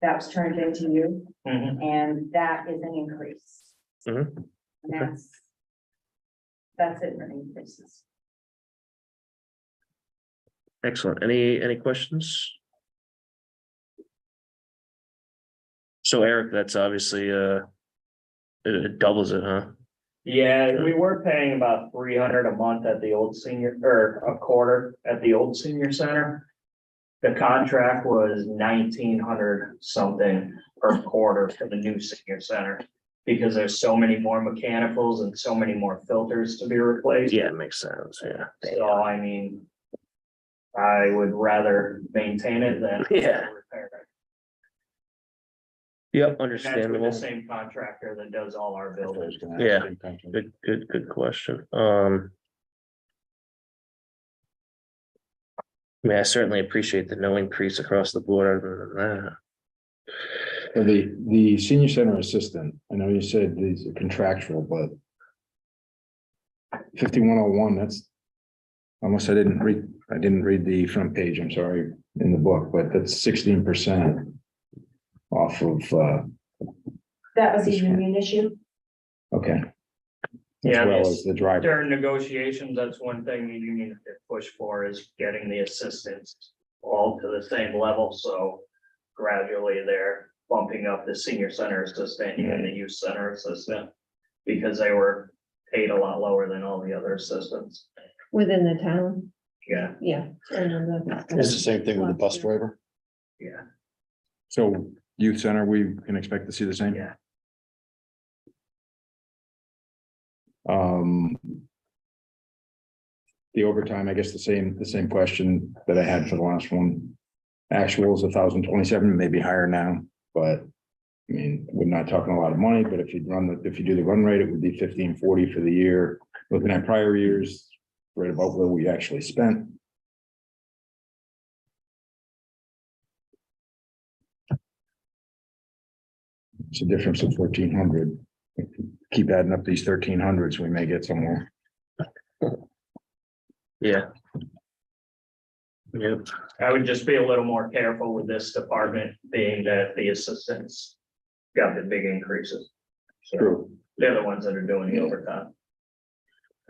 G: That was turned into you, and that is an increase.
B: Mhm.
G: And that's it for increases.
B: Excellent. Any questions? So Eric, that's obviously it doubles it, huh?
D: Yeah, we were paying about 300 a month at the old senior, or a quarter at the old senior center. The contract was 1,900 something per quarter for the new senior center. Because there's so many more mechanicals and so many more filters to be replaced.
B: Yeah, it makes sense. Yeah.
D: So I mean, I would rather maintain it than
B: Yeah.
D: repair it.
B: Yep,
D: And that's with
B: understandable.
D: the same contractor that does all our buildings.
B: Yeah. Good question. I mean, I certainly appreciate the no increase across the board. Other than that.
E: For the senior center assistant, I know you said these are contractual, but 5101, that's almost, I didn't read the front page, I'm sorry, in the book, but that's 16% off of,
G: That was a union issue.
E: okay.
D: Yeah,
E: As well
D: yes.
E: as the driver.
D: During negotiations, that's one thing the union did push for is getting the assistants all to the same level, so gradually they're bumping up the senior center assistant and the youth center assistant. Because they were paid a lot lower than all the other assistants.
A: Within the town,
D: Yeah,
A: yeah.
F: It's the same thing with the bus driver.
D: yeah,
E: So youth center, we can expect to see the same?
D: yeah.
E: Um. The overtime, I guess the same question that I had for the last one. Actual is 1,027, maybe higher now, but. I mean, we're not talking a lot of money, but if you do the run rate, it would be 1,540 for the year. Looking at prior years, right about where we actually spent. It's a difference of 1,400. Keep adding up these 1,300s, we may get somewhere.
B: Yeah. Yep,
D: I would just be a little more careful with this department, being that the assistants got the big increases. So
E: True.
D: they're the ones that are doing the overtime.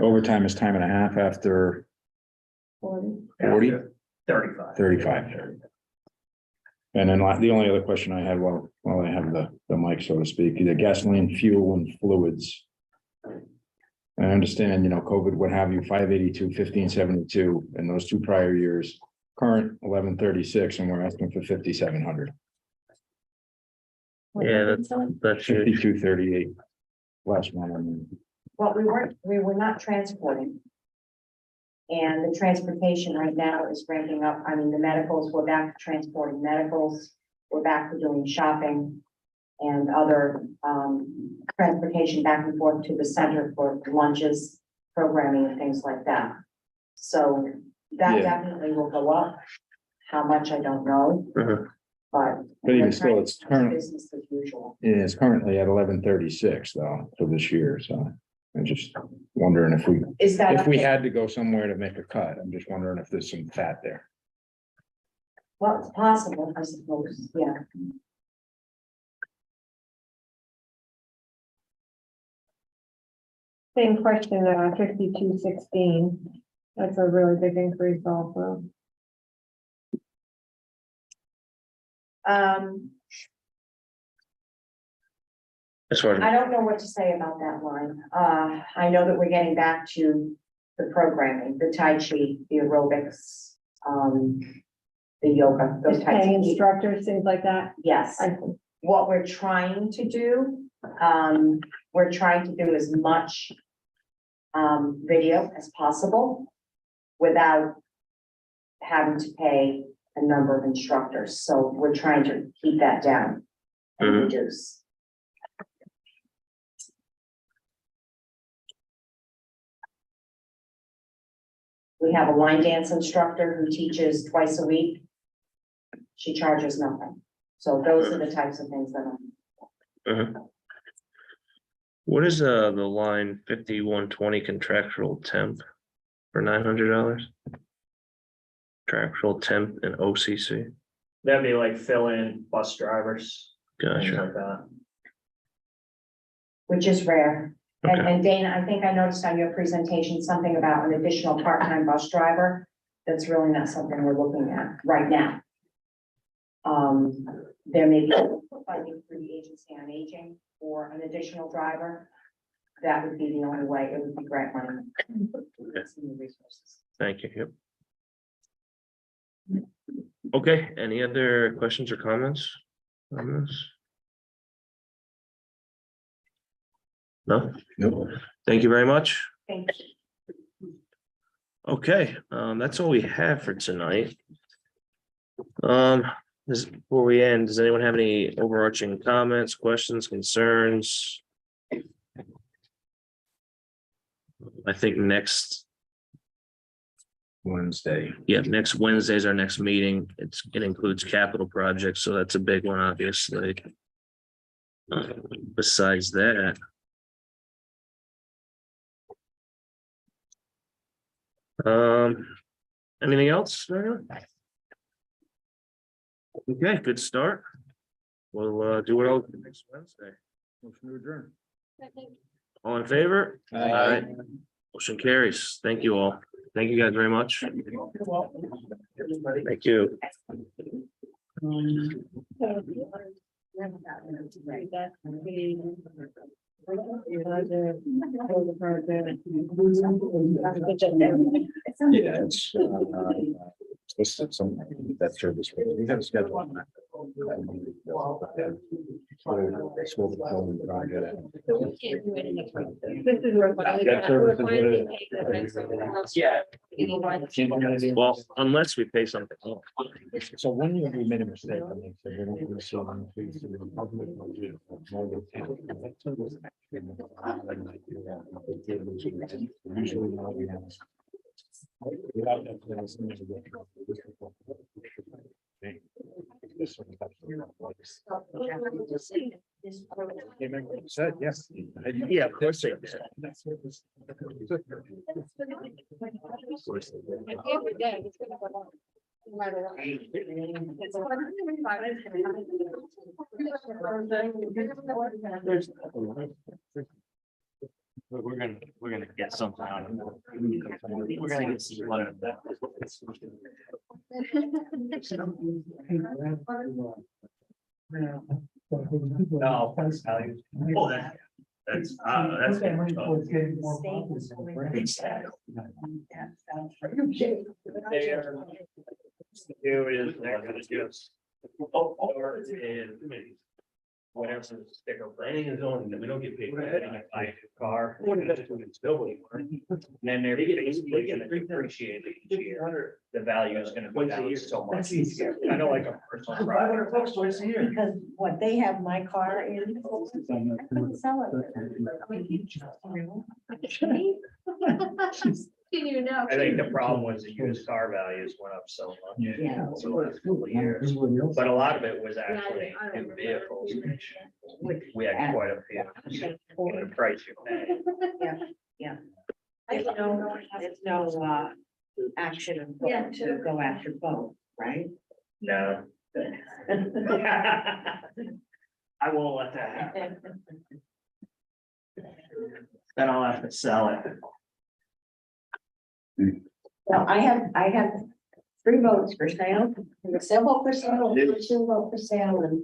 E: Overtime is time and a half after 40?
D: 35.
E: 35. And then the only other question I had while I have the mic, so to speak, the gasoline, fuel and fluids. I understand, COVID, what have you, 582, 1572, and those two prior years, current 1136, and we're asking for 5,700,
B: yeah, that's huge.
E: 5238. Last one, I mean,
G: Well, we were not transporting. And the transportation right now is ramping up. I mean, the medicals, we're back to transporting medicals. We're back to doing shopping and other transportation back and forth to the center for lunches, programming and things like that. So that
E: Yeah.
G: definitely will go up. How much, I don't know,
B: Mhm.
G: but.
E: But even still, it's current.
G: Business as usual.
E: It's currently at 1136 though, for this year, so I'm just wondering
G: Is that?
E: if we had to go somewhere to make a cut, I'm just wondering if there's some fat there.
G: Well, it's possible, I suppose, yeah.
A: Same question, 5216. That's a really big increase also.
B: As far
G: I
B: as,
G: don't know what to say about that line. I know that we're getting back to the programming, the Tai Chi, the aerobics, the yoga, those
A: Just
G: types
A: paying
G: of things.
A: instructors, things like that.
G: Yes, what we're trying to do, we're trying to do as much video as possible without having to pay a number of instructors. So we're trying to keep that down and
B: Mhm.
G: reduce. We have a line dance instructor who teaches twice a week. She charges nothing. So those are the types of things that I'm.
B: what is the line 5120 contractual temp for $900? Contractual temp and OCC,
D: That'd be like fill-in bus drivers, things
B: gotcha,
D: like that.
G: Which is rare.
B: Okay.
G: And Dana, I think I noticed on your presentation something about an additional part-time bus driver. That's really not something we're looking at right now. There may be funding through the agency on aging for an additional driver. That would be the only way. It would be grant money. It's in the resources.
B: thank you, yep. Okay, any other questions or comments on this? No,
E: Nope.
B: thank you very much.
G: Thank you.
B: Okay, that's all we have for tonight. Before we end, does anyone have any overarching comments, questions, concerns? I think next
E: Wednesday.
B: Wednesday is our next meeting. It includes capital projects, so that's a big one, obviously. Besides that. Anything else? Okay, good start. We'll do it all next Wednesday.
E: Motion to adjourn.
B: All in favor?
E: Aye.
B: Motion carries. Thank you all. Thank you guys very much. Thank you.
E: Yeah, it's listed some, that service, we have a schedule on that. That service is what it is.
B: Yeah. Well, unless we pay something. else.
E: So when you made a mistake, I mean, so they don't receive an increase in the public budget of more than 10. Usually now we have. Without that, then it's never good. This one, said, yes.
B: Yeah, of course they did. But we're gonna get something out of it. We're gonna get some money out of that.
D: No, that's values.
B: Oh, that's.
D: Do is they're gonna do. Or is whatever the sticker planning is on, that we don't get paid for that, and I buy a new car. And then they're basically gonna depreciate it each year. The value is gonna be down so much. I know like a personal.
A: Because what they have my car in. I couldn't sell it.
C: You know.
D: I think the problem was the used car values went up so much.
A: Yeah.
D: So the last couple of years, but a lot of it was actually new vehicles, which we had quite a few. For the price you pay.
A: There's no action of to go after both, right?
D: No. I won't let that happen. Then I'll have to sell it.
A: Well, I have 3 votes for sale, the civil for sale, 2 vote for sale and.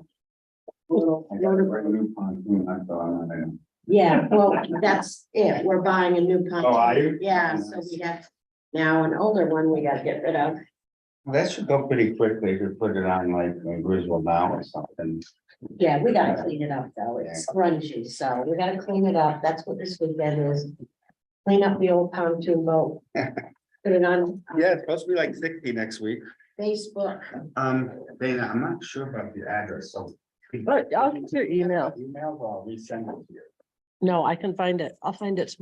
A: Yeah, well, that's it. We're buying a new
H: Oh, are
A: pump.
H: you?
A: Yeah, so we have now an older one we gotta get rid of.
H: That should go pretty quickly if you put it on like Griswold now or something.
A: Yeah, we gotta clean it up though. It's grungy, so we gotta clean it up. That's what this weekend is. Clean up the old pontoon boat. Put it on.
H: Yeah, it's supposed to be like 60 next week.
A: Facebook.
H: Dana, I'm not sure about the address, so.
K: But I'll get your email.
H: Email or resend it to you.
K: No, I can find it. I'll find it tomorrow.